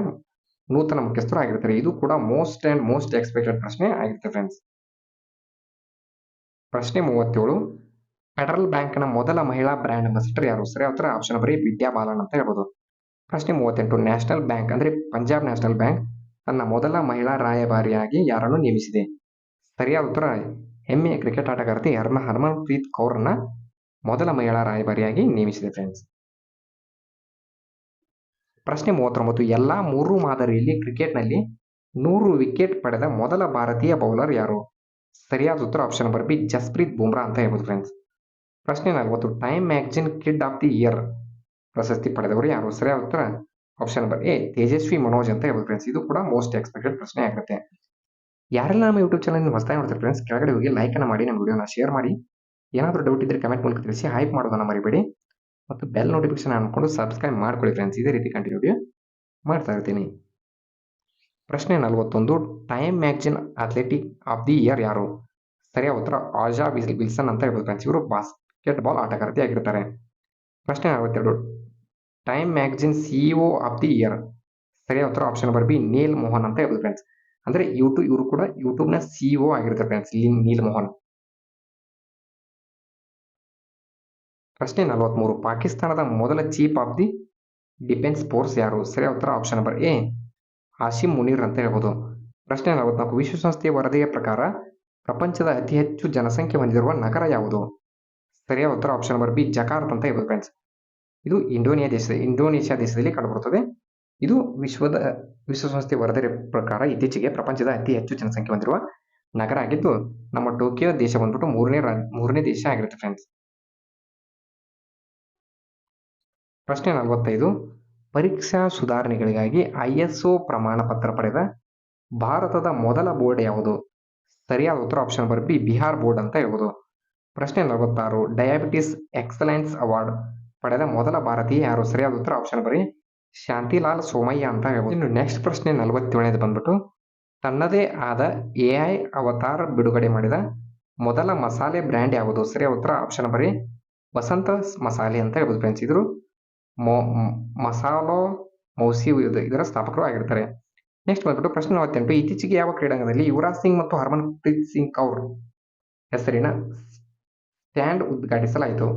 ನೂತನ ಮುಖ್ಯಸ್ಥರು ಆಗಿರ್ತಾರೆ. ಇದು ಕೂಡ ಮೋಸ್ಟ್ ಎಕ್ಸ್ಪೆಕ್ಟೆಡ್ ಪ್ರಶ್ನೆ ಆಗಿರುತ್ತೆ ಫ್ರೆಂಡ್ಸ್. ಪ್ರಶ್ನೆ 37. ಫೆಡರಲ್ ಬ್ಯಾಂಕ್ನ ಮೊದಲ ಮಹಿಳಾ ಬ್ರ್ಯಾಂಡ್ ಅಂಬಾಸಿಡರ್ ಯಾರು? ಸರಿಯಾದ ಉತ್ತರ option number A Vidya Balan ಅಂತ ಹೇಳ್ಬೋದು. ಪ್ರಶ್ನೆ 38. ನ್ಯಾಷನಲ್ ಬ್ಯಾಂಕ್ ಅಂದ್ರೆ ಪಂಜಾಬ್ ನ್ಯಾಷನಲ್ ಬ್ಯಾಂಕ್ ತನ್ನ ಮೊದಲ ಮಹಿಳಾ ರಾಯಭಾರಿಯಾಗಿ ಯಾರನ್ನು ನೇಮಿಸಿದೆ? ಸರಿಯಾದ ಉತ್ತರ ಹೆಮ್ಮೆಯ ಕ್ರಿಕೆಟ್ ಆಟಗಾರ್ತಿ ಹರ್ಮನ್ಪ್ರೀತ್ ಕೌರ್ನ ಮೊದಲ ಮಹಿಳಾ ರಾಯಭಾರಿಯಾಗಿ ನೇಮಿಸಿದೆ ಫ್ರೆಂಡ್ಸ್. ಪ್ರಶ್ನೆ 39. ಎಲ್ಲಾ 3 ಮಾದರಿಯಲ್ಲಿ ಕ್ರಿಕೆಟ್ನಲ್ಲಿ 100 ವಿಕೆಟ್ ಪಡೆದ ಮೊದಲ ಭಾರತೀಯ ಬೌಲರ್ ಯಾರು? ಸರಿಯಾದ ಉತ್ತರ option number B Jasprit Bumrah ಅಂತ ಹೇಳ್ಬೋದು ಫ್ರೆಂಡ್ಸ್. ಪ್ರಶ್ನೆ 40. Time magazine kid of the year ಪ್ರಶಸ್ತಿ ಪಡೆದವರು ಯಾರು? ಸರಿಯಾದ ಉತ್ತರ option number A Tejasvi Manoj ಅಂತ ಹೇಳ್ಬೋದು ಫ್ರೆಂಡ್ಸ್. ಇದು ಕೂಡ ಮೋಸ್ಟ್ ಎಕ್ಸ್ಪೆಕ್ಟೆಡ್ ಪ್ರಶ್ನೆ ಆಗುತ್ತೆ. ಯಾರೆಲ್ಲ ನಮ್ಮ ಯೂಟ್ಯೂಬ್ ಚಾನಲ್ ಹೊಸದಾಗಿ ನೋಡ್ತಾರೆ ಫ್ರೆಂಡ್ಸ್, ಕೆಳಗಡೆ ಹೋಗಿ ಲೈಕ್ ಅನ್ನ ಮಾಡಿ, ನಮ್ಮ ವಿಡಿಯೋನ ಶೇರ್ ಮಾಡಿ. ಏನಾದರೂ ಡೌಟ್ ಇದ್ರೆ ಕಮೆಂಟ್ ಮೂಲಕ ತಿಳಿಸಿ, ಹೈಪ್ ಮಾಡೋದನ್ನ ಮರಿಬೇಡಿ ಮತ್ತು ಬೆಲ್ ನೋಟಿಫಿಕೇಶನ್ ಅನ್ಕೊಂಡು ಸಬ್ಸ್ಕ್ರೈಬ್ ಮಾಡ್ಕೊಳ್ಳಿ ಫ್ರೆಂಡ್ಸ್. ಇದೇ ರೀತಿ ಕಂಟಿನ್ಯೂ ಮಾಡ್ತಾ ಇರ್ತೀನಿ. ಪ್ರಶ್ನೆ 41. Time magazine athletic of the year ಯಾರು? ಸರಿಯಾದ ಉತ್ತರ ಆಜಾ ವಿಲ್ಸನ್ ಅಂತ ಹೇಳ್ಬೋದು ಫ್ರೆಂಡ್ಸ್. ಇವರು ಬಾಸ್ಕೆಟ್ ಬಾಲ್ ಆಟಗಾರ್ತಿ ಆಗಿರ್ತಾರೆ. ಪ್ರಶ್ನೆ 42. Time magazine CEO of the year? ಸರಿಯಾದ ಉತ್ತರ option number B Neal Mohan ಅಂತ ಹೇಳ್ಬೋದು ಫ್ರೆಂಡ್ಸ್. ಅಂದ್ರೆ ಇವರು ಕೂಡ ಯೂಟ್ಯೂಬ್ನ ಸಿಇಒ ಆಗಿರ್ತಾರೆ ಫ್ರೆಂಡ್ಸ್, ನೀಲ್ ಮೋಹನ್. ಪ್ರಶ್ನೆ 43. ಪಾಕಿಸ್ತಾನದ ಮೊದಲ chief of the defence force ಯಾರು? ಸರಿಯಾದ ಉತ್ತರ option number A Hashim Munir ಅಂತ ಹೇಳ್ಬೋದು. ಪ್ರಶ್ನೆ 44. ವಿಶ್ವಸಂಸ್ಥೆಯ ವರದಿಯ ಪ್ರಕಾರ ಪ್ರಪಂಚದ ಅತಿ ಹೆಚ್ಚು ಜನಸಂಖ್ಯೆ ಹೊಂದಿರುವ ನಗರ ಯಾವುದು? ಸರಿಯಾದ ಉತ್ತರ ಆಪ್ಷನ್ ನಂಬರ್ ಬಿ ಜಕಾರ್ತ್ ಅಂತ ಹೇಳ್ಬೋದು ಫ್ರೆಂಡ್ಸ್. ಇದು ಇಂಡೋನೇಷ್ಯಾ ದೇಶದಲ್ಲಿ ಕಂಡುಬರುತ್ತದೆ. ಇದು ವಿಶ್ವಸಂಸ್ಥೆಯ ವರದಿಯ ಪ್ರಕಾರ ಇತ್ತೀಚೆಗೆ ಪ್ರಪಂಚದ ಅತಿ ಹೆಚ್ಚು ಜನಸಂಖ್ಯೆ ಹೊಂದಿರುವ ನಗರ ಆಗಿದ್ದು, ನಮ್ಮ ಟೋಕಿಯೋ ದೇಶ ಬಂದ್ಬಿಟ್ಟು ಮೂರನೇ ದೇಶ ಆಗಿರುತ್ತೆ ಫ್ರೆಂಡ್ಸ್. ಪ್ರಶ್ನೆ 45. ಪರೀಕ್ಷಾ ಸುಧಾರಣೆಗಳಿಗಾಗಿ ISO ಪ್ರಮಾಣ ಪತ್ರ ಪಡೆದ ಭಾರತದ ಮೊದಲ ಬೋರ್ಡ್ ಯಾವುದು? ಸರಿಯಾದ ಉತ್ತರ option number B Bihar board ಅಂತ ಹೇಳ್ಬೋದು. ಪ್ರಶ್ನೆ 46. ಡಯಾಬಿಟಿಸ್ ಎಕ್ಸಲೆನ್ಸ್ ಅವಾರ್ಡ್ ಪಡೆದ ಮೊದಲ ಭಾರತೀಯ ಯಾರು? ಸರಿಯಾದ ಉತ್ತರ option number A Shantilal Somaiya ಅಂತ ಹೇಳ್ಬೋದು. ಇನ್ನು ನೆಕ್ಸ್ಟ್ ಪ್ರಶ್ನೆ 47 ಬಂದ್ಬಿಟ್ಟು ತನ್ನದೇ ಆದ AI ಅವತಾರ್ ಬಿಡುಗಡೆ ಮಾಡಿದ ಮೊದಲ ಮಸಾಲೆ ಬ್ರ್ಯಾಂಡ್ ಯಾವುದು? ಸರಿಯಾದ ಉತ್ತರ ಆಪ್ಷನ್ ನಂಬರ್ ಎ ವಸಂತ ಮಸಾಲೆ ಅಂತ ಹೇಳ್ಬೋದು ಫ್ರೆಂಡ್ಸ್. ಇದ್ರು ಮಸಾಲೋ ಮೌಸಿ ಇದರ ಸ್ಥಾಪಕರು ಆಗಿರ್ತಾರೆ. ನೆಕ್ಸ್ಟ್ ಬಂದ್ಬಿಟ್ಟು ಪ್ರಶ್ನೆ 48. ಇತ್ತೀಚೆಗೆ ಯಾವ ಕ್ರೀಡಾಂಗಣದಲ್ಲಿ ಯುವರಾಜ್ ಸಿಂಗ್ ಮತ್ತು ಹರ್ಮನ್ಪ್ರೀತ್ ಸಿಂಗ್ ಕೌರ್ ಹೆಸರಿನ ಸ್ಟ್ಯಾಂಡ್ ಉದ್ಘಾಟಿಸಲಾಯಿತು?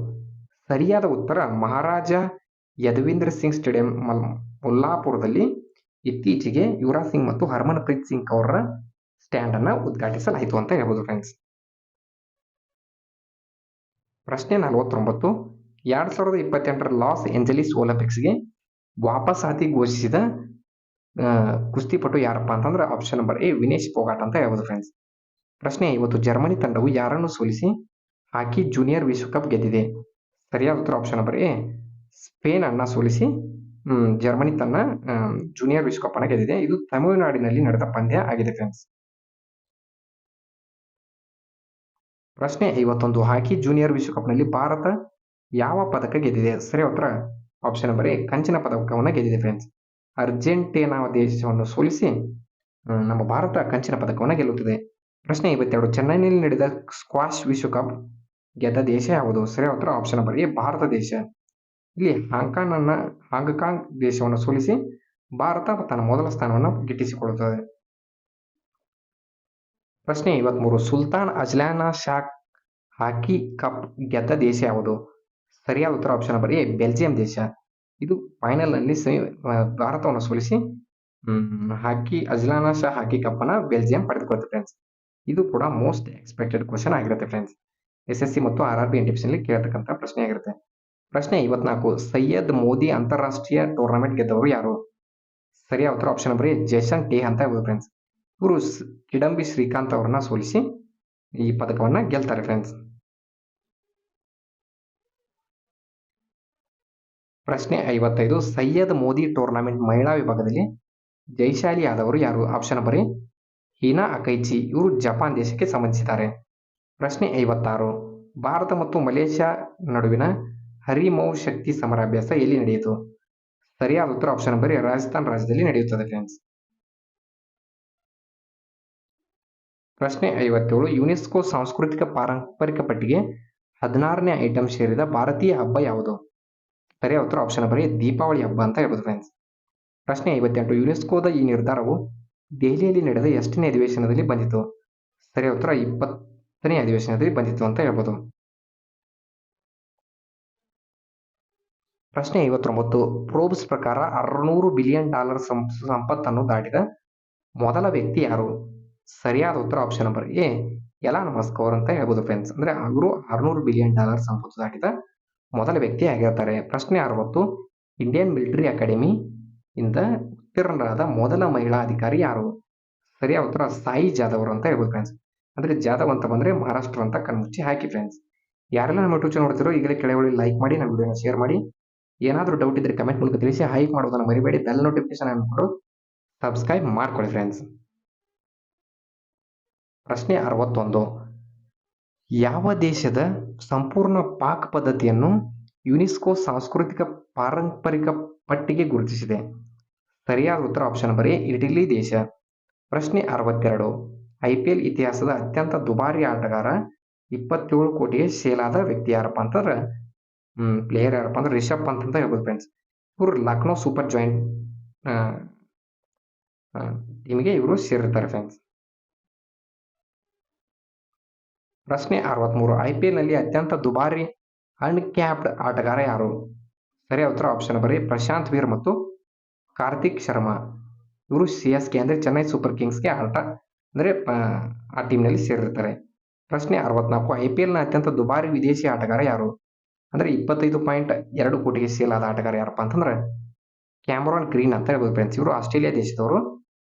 ಸರಿಯಾದ ಉತ್ತರ ಮಹಾರಾಜ ಯದುವೀಂದ್ರ ಸಿಂಗ್ ಸ್ಟೇಡಿಯಂ ಮುಲ್ಲಾಪುರದಲ್ಲಿ ಇತ್ತೀಚೆಗೆ ಯುವರಾಜ್ ಸಿಂಗ್ ಮತ್ತು ಹರ್ಮನ್ಪ್ರೀತ್ ಸಿಂಗ್ ಕೌರ್ರ ಸ್ಟ್ಯಾಂಡ್ ಅನ್ನ ಉದ್ಘಾಟಿಸಲಾಯಿತು ಅಂತ ಹೇಳ್ಬೋದು ಫ್ರೆಂಡ್ಸ್. ಪ್ರಶ್ನೆ 49. 2028 ಲಾಸ್ ಏಂಜಲೀಸ್ ಒಲಿಂಪಿಕ್ಸ್ಗೆ ವಾಪಸಾತಿ ಘೋಷಿಸಿದ ಕುಸ್ತಿಪಟು ಯಾರಪ್ಪ ಅಂತಂದ್ರೆ option number A Vinesh Phogat ಅಂತ ಹೇಳ್ಬೋದು ಫ್ರೆಂಡ್ಸ್. ಪ್ರಶ್ನೆ 50. ಜರ್ಮನಿ ತಂಡವು ಯಾರನ್ನು ಸೋಲಿಸಿ ಹಾಕಿ ಜೂನಿಯರ್ ವಿಶ್ವಕಪ್ ಗೆದ್ದಿದೆ? ಸರಿಯಾದ ಉತ್ತರ ಆಪ್ಷನ್ ನಂಬರ್ ಎ ಸ್ಪೇನ್ ಅನ್ನ ಸೋಲಿಸಿ ಜರ್ಮನಿ ತನ್ನ ಜೂನಿಯರ್ ವಿಶ್ವಕಪ್ ಅನ್ನ ಗೆದ್ದಿದೆ. ಇದು ತಮಿಳುನಾಡಿನಲ್ಲಿ ನಡೆದ ಪಂದ್ಯ ಆಗಿದೆ ಫ್ರೆಂಡ್ಸ್. ಪ್ರಶ್ನೆ 51. ಹಾಕಿ ಜೂನಿಯರ್ ವಿಶ್ವಕಪ್ನಲ್ಲಿ ಭಾರತ ಯಾವ ಪದಕ ಗೆದ್ದಿದೆ? ಸರಿಯಾದ ಉತ್ತರ ಆಪ್ಷನ್ ನಂಬರ್ ಎ ಕಂಚಿನ ಪದಕವನ್ನು ಗೆದ್ದಿದೆ ಫ್ರೆಂಡ್ಸ್. ಅರ್ಜೆಂಟೀನಾ ದೇಶವನ್ನು ಸೋಲಿಸಿ ನಮ್ಮ ಭಾರತ ಕಂಚಿನ ಪದಕವನ್ನು ಗೆಲ್ಲುತ್ತಿದೆ. ಪ್ರಶ್ನೆ 52. ಚೆನ್ನೈನಲ್ಲಿ ನಡೆದ ಸ್ಕ್ವಾಶ್ ವಿಶ್ವಕಪ್ ಗೆದ್ದ ದೇಶ ಯಾವುದು? ಸರಿಯಾದ ಉತ್ತರ ಆಪ್ಷನ್ ನಂಬರ್ ಎ ಭಾರತ ದೇಶ. ಇಲ್ಲಿ ಹಾಂಗ್ಕಾಂಗ್ ದೇಶವನ್ನು ಸೋಲಿಸಿ ಭಾರತ ತನ್ನ ಮೊದಲ ಸ್ಥಾನವನ್ನು ಗಿಟ್ಟಿಸಿಕೊಳ್ಳುತ್ತದೆ. ಪ್ರಶ್ನೆ 53. ಸುಲ್ತಾನ್ ಅಜ್ಲಾನ್ ಶಾ ಹಾಕಿ ಕಪ್ ಗೆದ್ದ ದೇಶ ಯಾವುದು? ಸರಿಯಾದ ಉತ್ತರ ಆಪ್ಷನ್ ನಂಬರ್ ಎ ಬೆಲ್ಜಿಯಂ ದೇಶ. ಇದು ಫೈನಲ್ ನಲ್ಲಿ ಭಾರತವನ್ನು ಸೋಲಿಸಿ ಅಜ್ಲಾನ್ ಶಾ ಹಾಕಿ ಕಪ್ ಅನ್ನ ಬೆಲ್ಜಿಯಂ ಪಡೆದುಕೊಳ್ಳುತ್ತೆ ಫ್ರೆಂಡ್ಸ್. ಇದು ಕೂಡ ಮೋಸ್ಟ್ ಎಕ್ಸ್ಪೆಕ್ಟೆಡ್ ಕ್ವಶನ್ ಆಗಿರುತ್ತೆ ಫ್ರೆಂಡ್ಸ್. SSC ಮತ್ತು RRB NTPC ನಲ್ಲಿ ಕೇಳತಕ್ಕಂಥ ಪ್ರಶ್ನೆ ಆಗಿರುತ್ತೆ. ಪ್ರಶ್ನೆ 54. ಸೈಯದ್ ಮೋದಿ ಅಂತಾರಾಷ್ಟ್ರೀಯ ಟೂರ್ನಮೆಂಟ್ ಗೆದ್ದವರು ಯಾರು? ಸರಿಯಾದ ಉತ್ತರ option number A Jason tea ಅಂತ ಹೇಳ್ಬೋದು ಫ್ರೆಂಡ್ಸ್. ಇವರು ಕಿಡಂಬಿ ಶ್ರೀಕಾಂತ್ ಅವರನ್ನ ಸೋಲಿಸಿ ಈ ಪದಕವನ್ನ ಗೆಲ್ತಾರೆ ಫ್ರೆಂಡ್ಸ್. ಪ್ರಶ್ನೆ 55 ಸೈಯದ್ ಮೋದಿ ಟೂರ್ನಮೆಂಟ್ ಮಹಿಳಾ ವಿಭಾಗದಲ್ಲಿ ಜೈಶಾಲಿ ಆದವರು ಯಾರು? ಆಪ್ಷನ್ ನಂಬರ್ ಎ ಹೀನಾ ಅಕೈಚಿ, ಇವರು ಜಪಾನ್ ದೇಶಕ್ಕೆ ಸಂಬಂಧಿಸಿದ್ದಾರೆ. ಪ್ರಶ್ನೆ 56 ಭಾರತ ಮತ್ತು ಮಲೇಷ್ಯಾ ನಡುವಿನ ಹರಿಮೌ ಶಕ್ತಿ ಸಮರಾಭ್ಯಾಸ ಎಲ್ಲಿ ನಡೆಯಿತು? ಸರಿಯಾದ ಉತ್ತರ ಆಪ್ಷನ್ ನಂಬರ್ ಎ ರಾಜಸ್ಥಾನ್ ರಾಜ್ಯದಲ್ಲಿ ನಡೆಯುತ್ತದೆ ಫ್ರೆಂಡ್ಸ್. ಪ್ರಶ್ನೆ 57 ಯುನೆಸ್ಕೋ ಸಾಂಸ್ಕೃತಿಕ ಪಾರಂಪರಿಕ ಪಟ್ಟಿಗೆ 16ನೇ ಐಟಂ ಸೇರಿದ ಭಾರತೀಯ ಹಬ್ಬ ಯಾವುದು? ಸರಿಯಾದ ಉತ್ತರ ಆಪ್ಷನ್ ನಂಬರ್ ಎ ದೀಪಾವಳಿ ಹಬ್ಬ ಅಂತ ಹೇಳ್ಬೋದು ಫ್ರೆಂಡ್ಸ್. ಪ್ರಶ್ನೆ 58 ಯುನೆಸ್ಕೋದ ಈ ನಿರ್ಧಾರವು ದೆಹಲಿಯಲ್ಲಿ ನಡೆದ ಎಷ್ಟನೇ ಅಧಿವೇಶನದಲ್ಲಿ ಬಂದಿತು? ಸರಿಯಾದ ಉತ್ತರ 20ನೇ ಅಧಿವೇಶನದಲ್ಲಿ ಬಂದಿತು ಅಂತ ಹೇಳ್ಬೋದು. ಪ್ರಶ್ನೆ 59 ಪ್ರೋಬ್ಸ್ ಪ್ರಕಾರ $600 ಬಿಲಿಯನ್ ಸಂಪತ್ತನ್ನು ದಾಟಿದ ಮೊದಲ ವ್ಯಕ್ತಿ ಯಾರು? ಸರಿಯಾದ ಉತ್ತರ option number A Elon Musk ಅವರು ಅಂತ ಹೇಳ್ಬೋದು ಫ್ರೆಂಡ್ಸ್. ಅಂದ್ರೆ ಅವರು $600 ಬಿಲಿಯನ್ ಸಂಪತ್ತು ದಾಟಿದ ಮೊದಲ ವ್ಯಕ್ತಿ ಆಗಿರ್ತಾರೆ. ಪ್ರಶ್ನೆ 60 ಇಂಡಿಯನ್ ಮಿಲಿಟರಿ ಅಕಾಡೆಮಿ ಇಂದ ಉತ್ತೀರ್ಣರಾದ ಮೊದಲ ಮಹಿಳಾ ಅಧಿಕಾರಿ ಯಾರು? ಸರಿಯಾದ ಉತ್ತರ ಸಾಯಿ ಜಾದವ್ ಅವರು ಅಂತ ಹೇಳ್ಬೋದು ಫ್ರೆಂಡ್ಸ್. ಅಂದ್ರೆ ಜಾದವ್ ಅಂತ ಬಂದ್ರೆ ಮಹಾರಾಷ್ಟ್ರ ಅಂತ ಕಣ್ಮುಚ್ಚಿ ಹಾಕಿ ಫ್ರೆಂಡ್ಸ್. ಯಾರೆಲ್ಲ ನಮ್ಮ ಯೂಟ್ಯೂಬ್ ಚಾನಲ್ ನೋಡ್ತಿರೋ ಈಗಲೇ ಕೆಳಗಡೆ ಲೈಕ್ ಮಾಡಿ, ನಮ್ಮ ವಿಡಿಯೋನ ಶೇರ್ ಮಾಡಿ. ಏನಾದರೂ ಡೌಟ್ ಇದ್ರೆ ಕಮೆಂಟ್ ಮೂಲಕ ತಿಳಿಸಿ. ಹೈಕ್ ಮಾಡೋದನ್ನ ಮರಿಬೇಡಿ. ಬೆಲ್ ನೋಟಿಫಿಕೇಶನ್ ಅನ್ನು ಕೊಡು, ಸಬ್ಸ್ಕ್ರೈಬ್ ಮಾಡ್ಕೊಳ್ಳಿ ಫ್ರೆಂಡ್ಸ್. ಪ್ರಶ್ನೆ 61 ಯಾವ ದೇಶದ ಸಂಪೂರ್ಣ ಪಾಕ್ ಪದ್ಧತಿಯನ್ನು ಯುನೆಸ್ಕೋ ಸಾಂಸ್ಕೃತಿಕ ಪಾರಂಪರಿಕ ಪಟ್ಟಿಗೆ ಗುರುತಿಸಿದೆ? ಸರಿಯಾದ ಉತ್ತರ ಆಪ್ಷನ್ ನಂಬರ್ ಎ ಇಟಲಿ ದೇಶ. ಪ್ರಶ್ನೆ 62 IPL ಇತಿಹಾಸದ ಅತ್ಯಂತ ದುಬಾರಿ ಆಟಗಾರ 27 ಕೋಟಿಗೆ ಸೇಲಾದ ವ್ಯಕ್ತಿ ಯಾರಪ್ಪ ಅಂತಂದ್ರೆ ಪ್ಲೇಯರ್ ಯಾರಪ್ಪ ಅಂದ್ರೆ ರಿಷಬ್ ಪಂತ್ ಅಂತ ಹೇಳ್ಬೋದು ಫ್ರೆಂಡ್ಸ್. ಇವರು ಲಕ್ನೋ ಸೂಪರ್ ಜಾಯಿಂಟ್ ಟೀಮ್ಗೆ ಇವರು ಸೇರಿರ್ತಾರೆ ಫ್ರೆಂಡ್ಸ್. ಪ್ರಶ್ನೆ 63 IPL ನಲ್ಲಿ ಅತ್ಯಂತ ದುಬಾರಿ ಅನ್ಕ್ಯಾಪ್ಡ್ ಆಟಗಾರ ಯಾರು? ಸರಿಯಾದ ಉತ್ತರ ಆಪ್ಷನ್ ನಂಬರ್ ಎ ಪ್ರಶಾಂತ್ ವೀರ್ ಮತ್ತು ಕಾರ್ತಿಕ್ ಶರ್ಮಾ. ಇವರು CSK ಅಂದ್ರೆ ಚೆನ್ನೈ ಸೂಪರ್ ಕಿಂಗ್ಸ್ಗೆ ಅಂದ್ರೆ ಆ ಟೀಮ್ನಲ್ಲಿ ಸೇರಿರ್ತಾರೆ. ಪ್ರಶ್ನೆ 64 IPL ನ ಅತ್ಯಂತ ದುಬಾರಿ ವಿದೇಶಿ ಆಟಗಾರ ಯಾರು? ಅಂದ್ರೆ 25.2 ಕೋಟಿಗೆ ಸೇಲ್ ಆದ ಆಟಗಾರ ಯಾರಪ್ಪ ಅಂತಂದ್ರೆ ಕ್ಯಾಮರಾನ್ ಗ್ರೀನ್ ಅಂತ ಹೇಳ್ಬೋದು ಫ್ರೆಂಡ್ಸ್. ಇವರು ಆಸ್ಟ್ರೇಲಿಯಾ ದೇಶದವರು.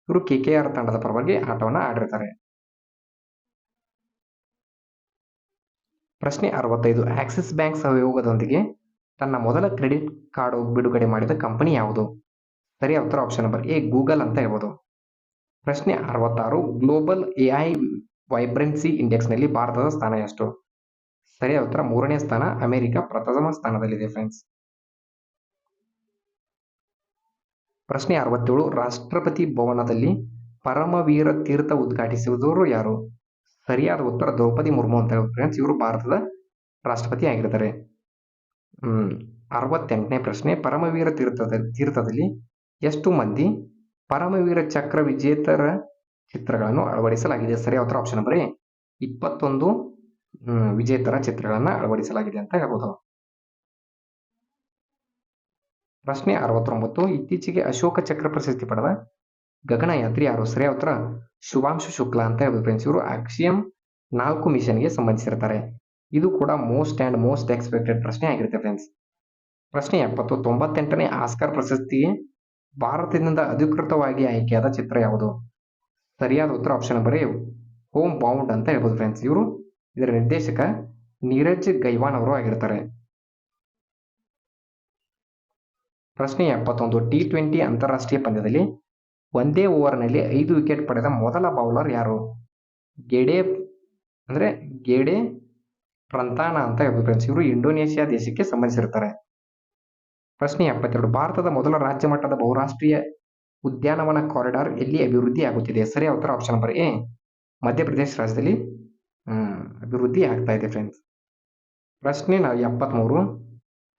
ಇವರು KKR ತಂಡದ ಪರವಾಗಿ ಆಟವನ್ನ ಆಡಿರ್ತಾರೆ. ಪ್ರಶ್ನೆ 65 ಆಕ್ಸಿಸ್ ಬ್ಯಾಂಕ್ ಸಹಯೋಗದೊಂದಿಗೆ ತನ್ನ ಮೊದಲ ಕ್ರೆಡಿಟ್ ಕಾರ್ಡ್ ಬಿಡುಗಡೆ ಮಾಡಿದ ಕಂಪನಿ ಯಾವುದು? ಸರಿಯಾದ ಉತ್ತರ ಆಪ್ಷನ್ ನಂಬರ್ ಎ ಗೂಗಲ್ ಅಂತ ಹೇಳ್ಬೋದು. ಪ್ರಶ್ನೆ 66 ಗ್ಲೋಬಲ್ AI ವೈಬ್ರೆನ್ಸಿ ಇಂಡೆಕ್ಸ್ ನಲ್ಲಿ ಭಾರತದ ಸ್ಥಾನ ಎಷ್ಟು? ಸರಿಯಾದ ಉತ್ತರ 3ನೇ ಸ್ಥಾನ. ಅಮೆರಿಕ ಪ್ರಥಮ ಸ್ಥಾನದಲ್ಲಿದೆ ಫ್ರೆಂಡ್ಸ್. ಪ್ರಶ್ನೆ 67 ರಾಷ್ಟ್ರಪತಿ ಭವನದಲ್ಲಿ ಪರಮವೀರ ತೀರ್ಥ ಉದ್ಘಾಟಿಸುವವರು ಯಾರು? ಸರಿಯಾದ ಉತ್ತರ ದ್ರೌಪದಿ ಮುರ್ಮು ಅಂತ ಹೇಳ್ಬೋದು ಫ್ರೆಂಡ್ಸ್. ಇವರು ಭಾರತದ ರಾಷ್ಟ್ರಪತಿ ಆಗಿರ್ತಾರೆ. 68ನೇ ಪ್ರಶ್ನೆ ಪರಮವೀರ ತೀರ್ಥದಲ್ಲಿ ಎಷ್ಟು ಮಂದಿ ಪರಮವೀರ ಚಕ್ರ ವಿಜೇತರ ಚಿತ್ರಗಳನ್ನು ಅಳವಡಿಸಲಾಗಿದೆ? ಸರಿಯಾದ ಉತ್ತರ ಆಪ್ಷನ್ ನಂಬರ್ ಎ 21 ವಿಜೇತರ ಚಿತ್ರಗಳನ್ನ ಅಳವಡಿಸಲಾಗಿದೆ ಅಂತ ಹೇಳ್ಬೋದು. ಪ್ರಶ್ನೆ 69 ಇತ್ತೀಚೆಗೆ ಅಶೋಕ ಚಕ್ರ ಪ್ರಶಸ್ತಿ ಪಡೆದ ಗಗನಯಾತ್ರಿ ಯಾರು? ಸರಿಯಾದ ಉತ್ತರ ಶುಭಾಂಶು ಶುಕ್ಲಾ ಅಂತ ಹೇಳ್ಬೋದು ಫ್ರೆಂಡ್ಸ್. ಇವರು ಆಕ್ಸಿಯಂ 4 ಮಿಷನ್ಗೆ ಸಂಬಂಧಿಸಿರ್ತಾರೆ. ಇದು ಕೂಡ ಮೋಸ್ಟ್ ಎಕ್ಸ್ಪೆಕ್ಟೆಡ್ ಪ್ರಶ್ನೆ ಆಗಿರುತ್ತೆ ಫ್ರೆಂಡ್ಸ್. ಪ್ರಶ್ನೆ 70 98ನೇ ಆಸ್ಕರ್ ಪ್ರಶಸ್ತಿಗೆ ಭಾರತದಿಂದ ಅಧಿಕೃತವಾಗಿ ಆಯ್ಕೆಯಾದ ಚಿತ್ರ ಯಾವುದು? ಸರಿಯಾದ ಉತ್ತರ option number A home bound ಅಂತ ಹೇಳ್ಬೋದು ಫ್ರೆಂಡ್ಸ್. ಇವರು ಇದರ ನಿರ್ದೇಶಕ ನೀರಜ್ ಗೈವಾನ್ ಅವರು ಆಗಿರ್ತಾರೆ. ಪ್ರಶ್ನೆ 71 T20 ಅಂತಾರಾಷ್ಟ್ರೀಯ ಪಂದ್ಯದಲ್ಲಿ ಒಂದೇ ಓವರ್ನಲ್ಲಿ 5 ವಿಕೆಟ್ ಪಡೆದ ಮೊದಲ ಬೌಲರ್ ಯಾರು? ಗೇಡೆ ಪ್ರಂತಾನ ಅಂತ ಹೇಳ್ಬೋದು ಫ್ರೆಂಡ್ಸ್. ಇವರು ಇಂಡೋನೇಷಿಯಾ ದೇಶಕ್ಕೆ ಸಂಬಂಧಿಸಿರ್ತಾರೆ. ಪ್ರಶ್ನೆ 72 ಭಾರತದ ಮೊದಲ ರಾಜ್ಯ ಮಟ್ಟದ ಬಹುರಾಷ್ಟ್ರೀಯ ಉದ್ಯಾನವನ ಕಾರಿಡಾರ್ ಎಲ್ಲಿ ಅಭಿವೃದ್ಧಿ ಆಗುತ್ತಿದೆ? ಸರಿಯಾದ ಉತ್ತರ ಆಪ್ಷನ್ ನಂಬರ್ ಎ ಮಧ್ಯಪ್ರದೇಶ ರಾಜ್ಯದಲ್ಲಿ ಅಭಿವೃದ್ಧಿ ಆಗ್ತಾ ಇದೆ ಫ್ರೆಂಡ್ಸ್. ಪ್ರಶ್ನೆ 73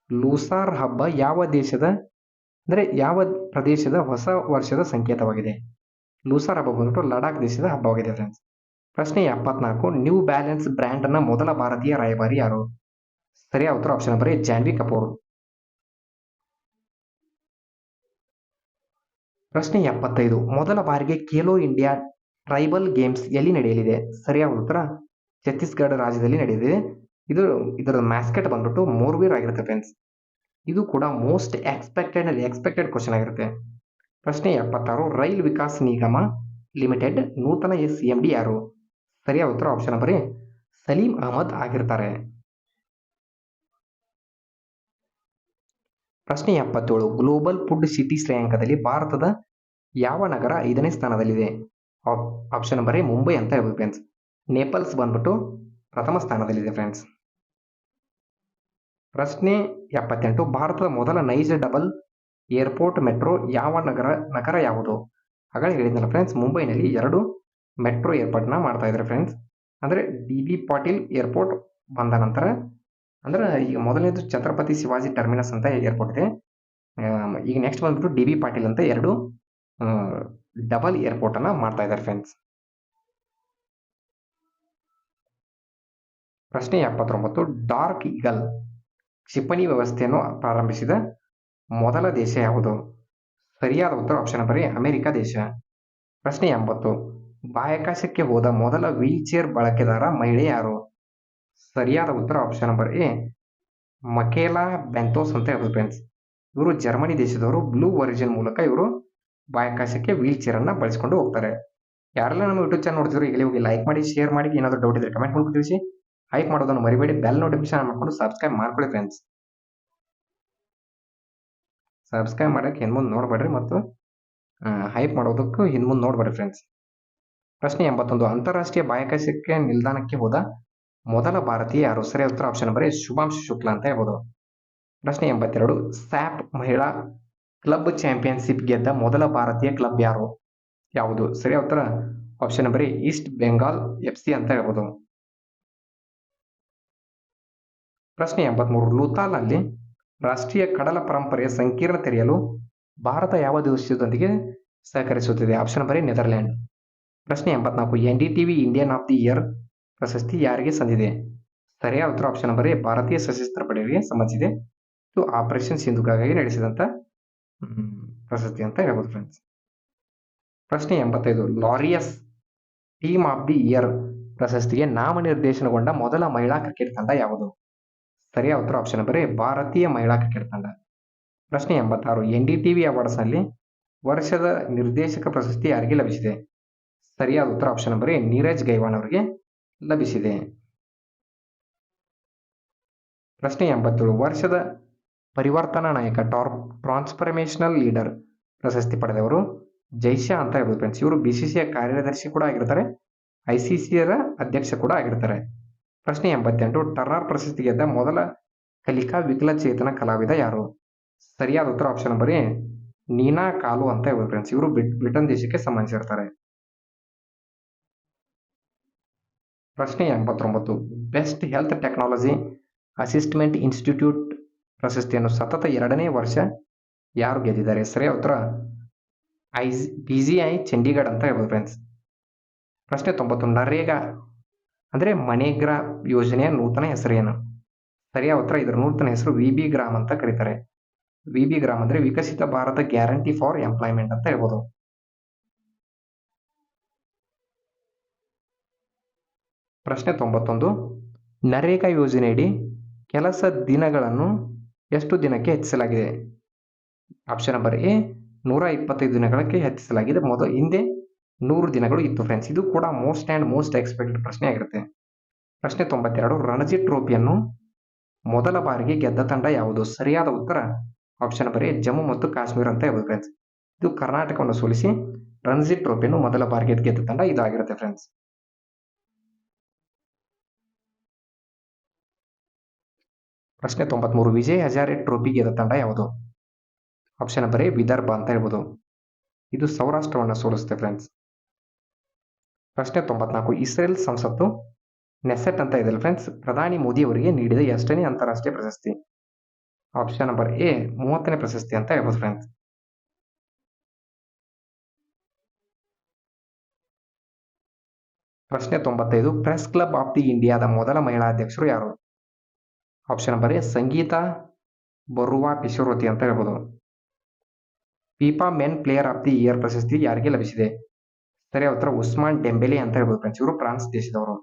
ಲೂಸಾರ್ ಹಬ್ಬ ಯಾವ ಪ್ರದೇಶದ ಹೊಸ ವರ್ಷದ ಸಂಕೇತವಾಗಿದೆ? ಲೂಸಾರ್ ಹಬ್ಬ ಬಂದ್ಬಿಟ್ಟು ಲಡಾಖ್ ದೇಶದ ಹಬ್ಬವಾಗಿದೆ ಫ್ರೆಂಡ್ಸ್. ಪ್ರಶ್ನೆ 74 ನ್ಯೂ ಬ್ಯಾಲೆನ್ಸ್ ಬ್ರ್ಯಾಂಡ್ ನ ಮೊದಲ ಭಾರತೀಯ ರಾಯಭಾರಿ ಯಾರು? ಸರಿಯಾದ ಉತ್ತರ option number A Janhvi Kapoor. ಪ್ರಶ್ನೆ 75 ಮೊದಲ ಬಾರಿಗೆ ಖೇಲೋ ಇಂಡಿಯಾ ಟ್ರೈಬಲ್ ಗೇಮ್ಸ್ ಎಲ್ಲಿ ನಡೆಯಲಿದೆ? ಸರಿಯಾದ ಉತ್ತರ ಛತ್ತೀಸ್ಗಢ ರಾಜ್ಯದಲ್ಲಿ ನಡೆಯಲಿದೆ. ಇದರ ಮ್ಯಾಸ್ಕೆಟ್ ಬಂದ್ಬಿಟ್ಟು ಮೋರ್ವೀರ್ ಆಗಿರುತ್ತೆ ಫ್ರೆಂಡ್ಸ್. ಇದು ಕೂಡ ಮೋಸ್ಟ್ ಎಕ್ಸ್ಪೆಕ್ಟೆಡ್ ಕ್ವಶನ್ ಆಗಿರುತ್ತೆ. ಪ್ರಶ್ನೆ 76 ರೈಲ್ ವಿಕಾಸ್ ನಿಗಮ ಲಿಮಿಟೆಡ್ ನೂತನ CMD ಯಾರು? ಸರಿಯಾದ ಉತ್ತರ option number A Salim Ahmed ಆಗಿರ್ತಾರೆ. ಪ್ರಶ್ನೆ 77 ಗ್ಲೋಬಲ್ ಫುಡ್ ಸಿಟಿ ಶ್ರೇಯಾಂಕದಲ್ಲಿ ಭಾರತದ ಯಾವ ನಗರ 5ನೇ ಸ್ಥಾನದಲ್ಲಿದೆ? ಆಪ್ಷನ್ ನಂಬರ್ ಎ ಮುಂಬೈ ಅಂತ ಹೇಳ್ಬೋದು ಫ್ರೆಂಡ್ಸ್. ನೇಪಲ್ಸ್ ಬಂದ್ಬಿಟ್ಟು ಪ್ರಥಮ ಸ್ಥಾನದಲ್ಲಿದೆ ಫ್ರೆಂಡ್ಸ್. ಪ್ರಶ್ನೆ 78 ಭಾರತದ ಮೊದಲ ನೈಜ ಡಬಲ್ ಏರ್ಪೋರ್ಟ್ ಮೆಟ್ರೋ ಯಾವ ನಗರ ಯಾವುದು? ಹಾಗಾಗಿ ಹೇಳಿದ್ನಲ್ಲ ಫ್ರೆಂಡ್ಸ್, ಮುಂಬೈನಲ್ಲಿ 2 ಮೆಟ್ರೋ ಏರ್ಪೋರ್ಟ್ನ ಮಾಡ್ತಾ ಇದ್ದಾರೆ ಫ್ರೆಂಡ್ಸ್. ಅಂದರೆ DB ಪಾಟೀಲ್ ಏರ್ಪೋರ್ಟ್ ಬಂದ ನಂತರ ಅಂದ್ರೆ ಈಗ ಮೊದಲನೇದು ಛತ್ರಪತಿ ಶಿವಾಜಿ ಟರ್ಮಿನಸ್ ಅಂತ ಏರ್ಪೋರ್ಟ್ ಇದೆ. ಈಗ ನೆಕ್ಸ್ಟ್ ಬಂದ್ಬಿಟ್ಟು DB ಪಾಟೀಲ್ ಅಂತ 2 ಡಬಲ್ ಏರ್ಪೋರ್ಟ್ ಅನ್ನ ಮಾಡ್ತಾ ಇದ್ದಾರೆ ಫ್ರೆಂಡ್ಸ್. ಪ್ರಶ್ನೆ 79 ಡಾರ್ಕ್ ಈಗಲ್ ಕ್ಷಿಪಣಿ ವ್ಯವಸ್ಥೆಯನ್ನು ಪ್ರಾರಂಭಿಸಿದ ಮೊದಲ ದೇಶ ಯಾವುದು? ಸರಿಯಾದ ಉತ್ತರ ಆಪ್ಷನ್ ನಂಬರ್ ಎ ಅಮೆರಿಕ ದೇಶ. ಪ್ರಶ್ನೆ 80 ಬಾಹ್ಯಾಕಾಶಕ್ಕೆ ಹೋದ ಮೊದಲ ವೀಲ್ ಚೇರ್ ಬಳಕೆದಾರ ಮಹಿಳೆ ಯಾರು? ಸರಿಯಾದ ಉತ್ತರ ಆಪ್ಷನ್ ನಂಬರ್ ಎ ಮಕೇಲಾ ಬೆಂತೋಸ್ ಅಂತ ಹೇಳ್ಬೋದು ಫ್ರೆಂಡ್ಸ್. ಇವರು ಜರ್ಮನಿ ದೇಶದವರು. ಬ್ಲೂ ಒರಿಜಿನ್ ಮೂಲಕ ಇವರು ಬಾಹ್ಯಾಕಾಶಕ್ಕೆ ವೀಲ್ ಚೇರ್ ಅನ್ನ ಬಳಸಿಕೊಂಡು ಹೋಗ್ತಾರೆ. ಯಾರೆಲ್ಲ ನಮ್ಮ ಯೂಟ್ಯೂಬ್ ಚಾನಲ್ ನೋಡ್ತಿದ್ರು ಈಗಲೇ ಹೋಗಿ ಲೈಕ್ ಮಾಡಿ, ಶೇರ್ ಮಾಡಿ, ಏನಾದರೂ ಡೌಟ್ ಇದ್ರೆ ಕಮೆಂಟ್ ಮಾಡ್ಕೊಂಡು ತಿಳಿಸಿ. ಹೈಪ್ ಮಾಡೋದನ್ನು ಮರಿಬೇಡಿ, ಬೆಲ್ ನೋಟಿಫಿಕೇಶನ್ ಮಾಡ್ಕೊಂಡು ಸಬ್ಸ್ಕ್ರೈಬ್ ಮಾಡ್ಕೊಳ್ಳಿ ಫ್ರೆಂಡ್ಸ್. ಸಬ್ಸ್ಕ್ರೈಬ್ ಮಾಡೋಕ್ಕೆ ಹಿಂದ್ಮುಂದೆ ನೋಡಬೇಡ್ರಿ ಮತ್ತು ಹೈಪ್ ಮಾಡೋದಕ್ಕೂ ಹಿಂದ್ಮುಂದೆ ನೋಡಬೇಡ್ರಿ ಫ್ರೆಂಡ್ಸ್. ಪ್ರಶ್ನೆ 81 ಅಂತಾರಾಷ್ಟ್ರೀಯ ಬಾಹ್ಯಾಕಾಶಕ್ಕೆ ನಿಲ್ದಾಣಕ್ಕೆ ಹೋದ ಮೊದಲ ಭಾರತೀಯ ಯಾರು? ಸರಿಯಾದ ಉತ್ತರ option number A Shubhanshu Shukla ಅಂತ ಹೇಳ್ಬೋದು. ಪ್ರಶ್ನೆ 82 ಸ್ಯಾಪ್ ಮಹಿಳಾ ಕ್ಲಬ್ ಚಾಂಪಿಯನ್ಶಿಪ್ ಗೆದ್ದ ಮೊದಲ ಭಾರತೀಯ ಕ್ಲಬ್ ಯಾವುದು? ಸರಿಯಾದ ಉತ್ತರ option number A East Bengal FC ಅಂತ ಹೇಳ್ಬೋದು. ಪ್ರಶ್ನೆ 83 ಲೂತಾಲ್ನಲ್ಲಿ ರಾಷ್ಟ್ರೀಯ ಕಡಲ ಪರಂಪರೆಯ ಸಂಕೀರ್ಣ ತೆರೆಯಲು ಭಾರತ ಯಾವ ದೇಶದೊಂದಿಗೆ ಸಹಕರಿಸುತ್ತಿದೆ? Option number A Netherland. ಪ್ರಶ್ನೆ 84 NDTV Indian of the year ಪ್ರಶಸ್ತಿ ಯಾರಿಗೆ ಸಂದಿದೆ? ಸರಿಯಾದ ಉತ್ತರ ಆಪ್ಷನ್ ನಂಬರ್ ಎ ಭಾರತೀಯ ಸಶಸ್ತ್ರ ಪಡೆಗಳಿಗೆ ಸಂಬಂಧಿಸಿದೆ. ಇದು ಆಪರೇಷನ್ ಸಿಂಧುಗಾಗಿ ನಡೆಸಿದಂತ ಪ್ರಶಸ್ತಿ ಅಂತ ಹೇಳ್ಬೋದು ಫ್ರೆಂಡ್ಸ್. ಪ್ರಶ್ನೆ 85 ಲಾರಿಯಸ್ ಟೀಮ್ ಆಫ್ ದಿ ಇಯರ್ ಪ್ರಶಸ್ತಿಗೆ ನಾಮನಿರ್ದೇಶನಗೊಂಡ ಮೊದಲ ಮಹಿಳಾ ಕ್ರಿಕೆಟ್ ತಂಡ ಯಾವುದು? ಸರಿಯಾದ ಉತ್ತರ ಆಪ್ಷನ್ ನಂಬರ್ ಎ ಭಾರತೀಯ ಮಹಿಳಾ ಕ್ರಿಕೆಟ್ ತಂಡ. ಪ್ರಶ್ನೆ 86 NDTV ಅವಾರ್ಡ್ಸ್ನಲ್ಲಿ ವರ್ಷದ ನಿರ್ದೇಶಕ ಪ್ರಶಸ್ತಿ ಯಾರಿಗೆ ಲಭಿಸಿದೆ? ಸರಿಯಾದ ಉತ್ತರ ಆಪ್ಷನ್ ನಂಬರ್ ಎ ನೀರಜ್ ಗೈವಾನ್ ಅವರಿಗೆ ಲಭಿಸಿದೆ. ಪ್ರಶ್ನೆ 87 ವರ್ಷದ ಪರಿವರ್ತನಾ ನಾಯಕ ಟ್ರಾನ್ಸ್ಫರ್ಮೇಷನಲ್ ಲೀಡರ್ ಪ್ರಶಸ್ತಿ ಪಡೆದವರು ಜೈಶಾ ಅಂತ ಹೇಳ್ಬೋದು ಫ್ರೆಂಡ್ಸ್. ಇವರು BCCI ಕಾರ್ಯದರ್ಶಿ ಕೂಡ ಆಗಿರ್ತಾರೆ, ICCಯ ಅಧ್ಯಕ್ಷ ಕೂಡ ಆಗಿರ್ತಾರೆ. ಪ್ರಶ್ನೆ 88 ಟರ್ನರ್ ಪ್ರಶಸ್ತಿ ಗೆದ್ದ ಮೊದಲ ಕಲಿಕಾ ವಿಕಲಚೇತನ ಕಲಾವಿದ ಯಾರು? ಸರಿಯಾದ ಉತ್ತರ ಆಪ್ಷನ್ ನಂಬರ್ ಎ ನೀನಾ ಕಾಲು ಅಂತ ಹೇಳ್ಬೋದು ಫ್ರೆಂಡ್ಸ್. ಇವರು ಬ್ರಿಟನ್ ದೇಶಕ್ಕೆ ಸಂಬಂಧಿಸಿರ್ತಾರೆ. ಪ್ರಶ್ನೆ 89 ಬೆಸ್ಟ್ ಹೆಲ್ತ್ ಟೆಕ್ನಾಲಜಿ ಅಸಿಸ್ಟ್ಮೆಂಟ್ ಇನ್ಸ್ಟಿಟ್ಯೂಟ್ ಪ್ರಶಸ್ತಿಯನ್ನು ಸತತ 2ನೇ ವರ್ಷ ಯಾರು ಗೆದ್ದಿದ್ದಾರೆ? ಸರಿಯಾದ ಉತ್ತರ PGI ಚಂಡೀಗಢ ಅಂತ ಹೇಳ್ಬೋದು ಫ್ರೆಂಡ್ಸ್. ಪ್ರಶ್ನೆ 90 ನರೇಗಾ ಅಂದ್ರೆ ಮನೇಗ್ರಾ ಯೋಜನೆಯ ನೂತನ ಹೆಸರೇನು? ಸರಿಯಾದ ಉತ್ತರ ಇದರ ನೂತನ ಹೆಸರು VB ಗ್ರಾಮ್ ಅಂತ ಕರೀತಾರೆ. VB ಗ್ರಾಮ್ ಅಂದ್ರೆ ವಿಕಸಿತ ಭಾರತ ಗ್ಯಾರಂಟಿ ಫಾರ್ ಎಂಪ್ಲಾಯ್ಮೆಂಟ್ ಅಂತ ಹೇಳ್ಬೋದು. ಪ್ರಶ್ನೆ 91 ನರೇಗಾ ಯೋಜನೆಯಡಿ ಕೆಲಸ ದಿನಗಳನ್ನು ಎಷ್ಟು ದಿನಕ್ಕೆ ಹೆಚ್ಚಿಸಲಾಗಿದೆ? ಆಪ್ಷನ್ ನಂಬರ್ ಎ 125 ದಿನಗಳಿಗೆ ಹೆಚ್ಚಿಸಲಾಗಿದೆ. ಹಿಂದೆ 100 ದಿನಗಳು ಇತ್ತು ಫ್ರೆಂಡ್ಸ್. ಇದು ಕೂಡ ಮೋಸ್ಟ್ ಎಕ್ಸ್ಪೆಕ್ಟೆಡ್ ಪ್ರಶ್ನೆ ಆಗಿರುತ್ತೆ. ಪ್ರಶ್ನೆ 92 ರಣಜಿ ಟ್ರೋಫಿಯನ್ನು ಮೊದಲ ಬಾರಿಗೆ ಗೆದ್ದ ತಂಡ ಯಾವುದು? ಸರಿಯಾದ ಉತ್ತರ ಆಪ್ಷನ್ ನಂಬರ್ ಎ ಜಮ್ಮು ಮತ್ತು ಕಾಶ್ಮೀರ ಅಂತ ಹೇಳ್ಬೋದು ಫ್ರೆಂಡ್ಸ್. ಇದು ಕರ್ನಾಟಕವನ್ನು ಸೋಲಿಸಿ ರಣಜಿ ಟ್ರೋಫಿಯನ್ನು ಮೊದಲ ಬಾರಿಗೆ ಗೆದ್ದ ತಂಡ ಇದಾಗಿರುತ್ತೆ ಫ್ರೆಂಡ್ಸ್. ಪ್ರಶ್ನೆ 93 ವಿಜಯ್ ಹಜಾರೆ ಟ್ರೋಫಿ ಗೆದ್ದ ತಂಡ ಯಾವುದು? ಆಪ್ಷನ್ ನಂಬರ್ ಎ ವಿದರ್ಭ ಅಂತ ಹೇಳ್ಬೋದು. ಇದು ಸೌರಾಷ್ಟ್ರವನ್ನು ಸೋಲಿಸುತ್ತೆ ಫ್ರೆಂಡ್ಸ್. ಪ್ರಶ್ನೆ 94 ಇಸ್ರೇಲ್ ಸಂಸತ್ತು ನೆಸೆಟ್ ಅಂತ ಇದೆ ಫ್ರೆಂಡ್ಸ್. ಪ್ರಧಾನಿ ಮೋದಿ ಅವರಿಗೆ ನೀಡಿದ ಎಷ್ಟನೇ ಅಂತಾರಾಷ್ಟ್ರೀಯ ಪ್ರಶಸ್ತಿ? ಆಪ್ಷನ್ ನಂಬರ್ ಎ 30ನೇ ಪ್ರಶಸ್ತಿ ಅಂತ ಹೇಳ್ಬೋದು ಫ್ರೆಂಡ್ಸ್. ಪ್ರಶ್ನೆ 95 ಪ್ರೆಸ್ ಕ್ಲಬ್ ಆಫ್ ದಿ ಇಂಡಿಯಾದ ಮೊದಲ ಮಹಿಳಾ ಅಧ್ಯಕ್ಷರು ಯಾರು? ಆಪ್ಷನ್ ನಂಬರ್ ಎ ಸಂಗೀತಾ ಬರುವಾ ಪಿಶೋರತಿ ಅಂತ ಹೇಳ್ಬೋದು. FIFA men player of the year ಪ್ರಶಸ್ತಿ ಯಾರಿಗೆ ಲಭಿಸಿದೆ? ಸರಿಯಾದ ಉತ್ತರ ಉಸ್ಮಾನ್ ಡೆಂಬೆಲೆ ಅಂತ ಹೇಳ್ಬೋದು ಫ್ರೆಂಡ್ಸ್. ಇವರು ಫ್ರಾನ್ಸ್ ದೇಶದವರು.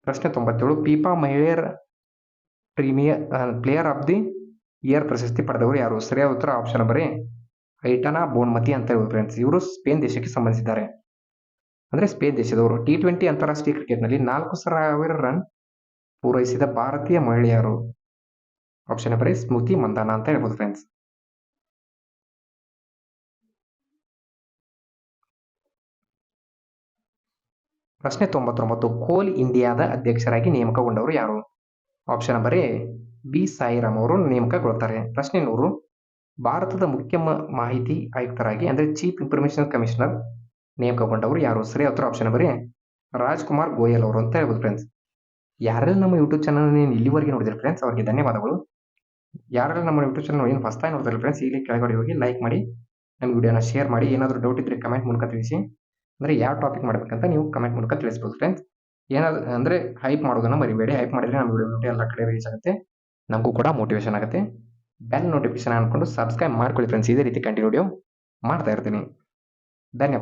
ಪ್ರಶ್ನೆ 97 ಫಿಫಾ ಮಹಿಳೆಯರ premier player of the year ಪ್ರಶಸ್ತಿ ಪಡೆದವರು ಯಾರು? ಸರಿಯಾದ ಉತ್ತರ option number A Aitana Bonmati ಅಂತ ಹೇಳ್ಬೋದು ಫ್ರೆಂಡ್ಸ್. ಇವರು ಸ್ಪೇನ್ ದೇಶಕ್ಕೆ ಸಂಬಂಧಿಸಿದ್ದಾರೆ. ಅಂದ್ರೆ ಸ್ಪೇನ್ ದೇಶದವರು. T20 ಅಂತಾರಾಷ್ಟ್ರೀಯ ಕ್ರಿಕೆಟ್ನಲ್ಲಿ 4,000 ರನ್ ಪೂರೈಸಿದ ಭಾರತೀಯ ಮಹಿಳೆಯರು? ಆಪ್ಷನ್ ನಂಬರ್ ಎ ಸ್ಮೃತಿ ಮಂದಾನ ಅಂತ ಹೇಳ್ಬೋದು ಫ್ರೆಂಡ್ಸ್. ಪ್ರಶ್ನೆ 99, ಕೋಲ್ ಇಂಡಿಯಾದ ಅಧ್ಯಕ್ಷರಾಗಿ ನೇಮಕಗೊಂಡವರು ಯಾರು? Option number A B Sairam ಅವರು ನೇಮಕಗೊಳ್ತಾರೆ. ಪ್ರಶ್ನೆ 100, ಭಾರತದ ಮುಖ್ಯ ಮಾಹಿತಿ ಆಯುಕ್ತರಾಗಿ ಅಂದರೆ ಚೀಫ್ ಇನ್ಫಾರ್ಮೇಶನ್ ಕಮಿಷನರ್ ನೇಮಕಗೊಂಡವರು ಯಾರು? ಸರಿಯಾದ ಉತ್ತರ option number A Rajkumar Goyal ಅವರು ಅಂತ ಹೇಳ್ಬೋದು ಫ್ರೆಂಡ್ಸ್. ಯಾರೆಲ್ಲ ನಮ್ಮ ಯೂಟ್ಯೂಬ್ ಚಾನಲ್ ಇಲ್ಲಿವರೆಗೆ ನೋಡಿದ್ರೆ ಫ್ರೆಂಡ್ಸ್ ಅವರಿಗೆ ಧನ್ಯವಾದಗಳು. ಯಾರೆಲ್ಲ ನಮ್ಮ ಯೂಟ್ಯೂಬ್ ಚಾನಲ್ ಏನು ಫಸ್ಟ್ ಟೈಮ್ ನೋಡ್ತಾರೆ ಫ್ರೆಂಡ್ಸ್, ಇಲ್ಲಿ ಕೆಳಗಡೆ ಹೋಗಿ ಲೈಕ್ ಮಾಡಿ, ನಮ್ಮ ವಿಡಿಯೋನ ಶೇರ್ ಮಾಡಿ. ಏನಾದರೂ ಡೌಟ್ ಇದ್ದರೆ ಕಮೆಂಟ್ ಮೂಲಕ ತಿಳಿಸಿ. ಅಂದರೆ ಯಾವ ಟಾಪಿಕ್ ಮಾಡಬೇಕಂತ ನೀವು ಕಮೆಂಟ್ ಮೂಲಕ ತಿಳಿಸ್ಬೋದು ಫ್ರೆಂಡ್ಸ್. ಏನಾದರೂ ಅಂದರೆ ಹೈಪ್ ಮಾಡೋದನ್ನು ಮರಿಬೇಡಿ. ಹೈಪ್ ಮಾಡಿದರೆ ನಮ್ಮ ವಿಡಿಯೋ ಎಲ್ಲ ಕಡೆ ರೀಚ್ ಆಗುತ್ತೆ, ನಮಗೂ ಕೂಡ ಮೋಟಿವೇಶನ್ ಆಗುತ್ತೆ. ಬೆಲ್ ನೋಟಿಫಿಕೇಶನ್ ಅನ್ಕೊಂಡು ಸಬ್ಸ್ಕ್ರೈಬ್ ಮಾಡ್ಕೊಳ್ಳಿ ಫ್ರೆಂಡ್ಸ್. ಇದೇ ರೀತಿ ಕಂಟಿನ್ಯೂ ವಿಡಿಯೋ ಮಾಡ್ತಾ ಇರ್ತೀನಿ. ಧನ್ಯವಾದ.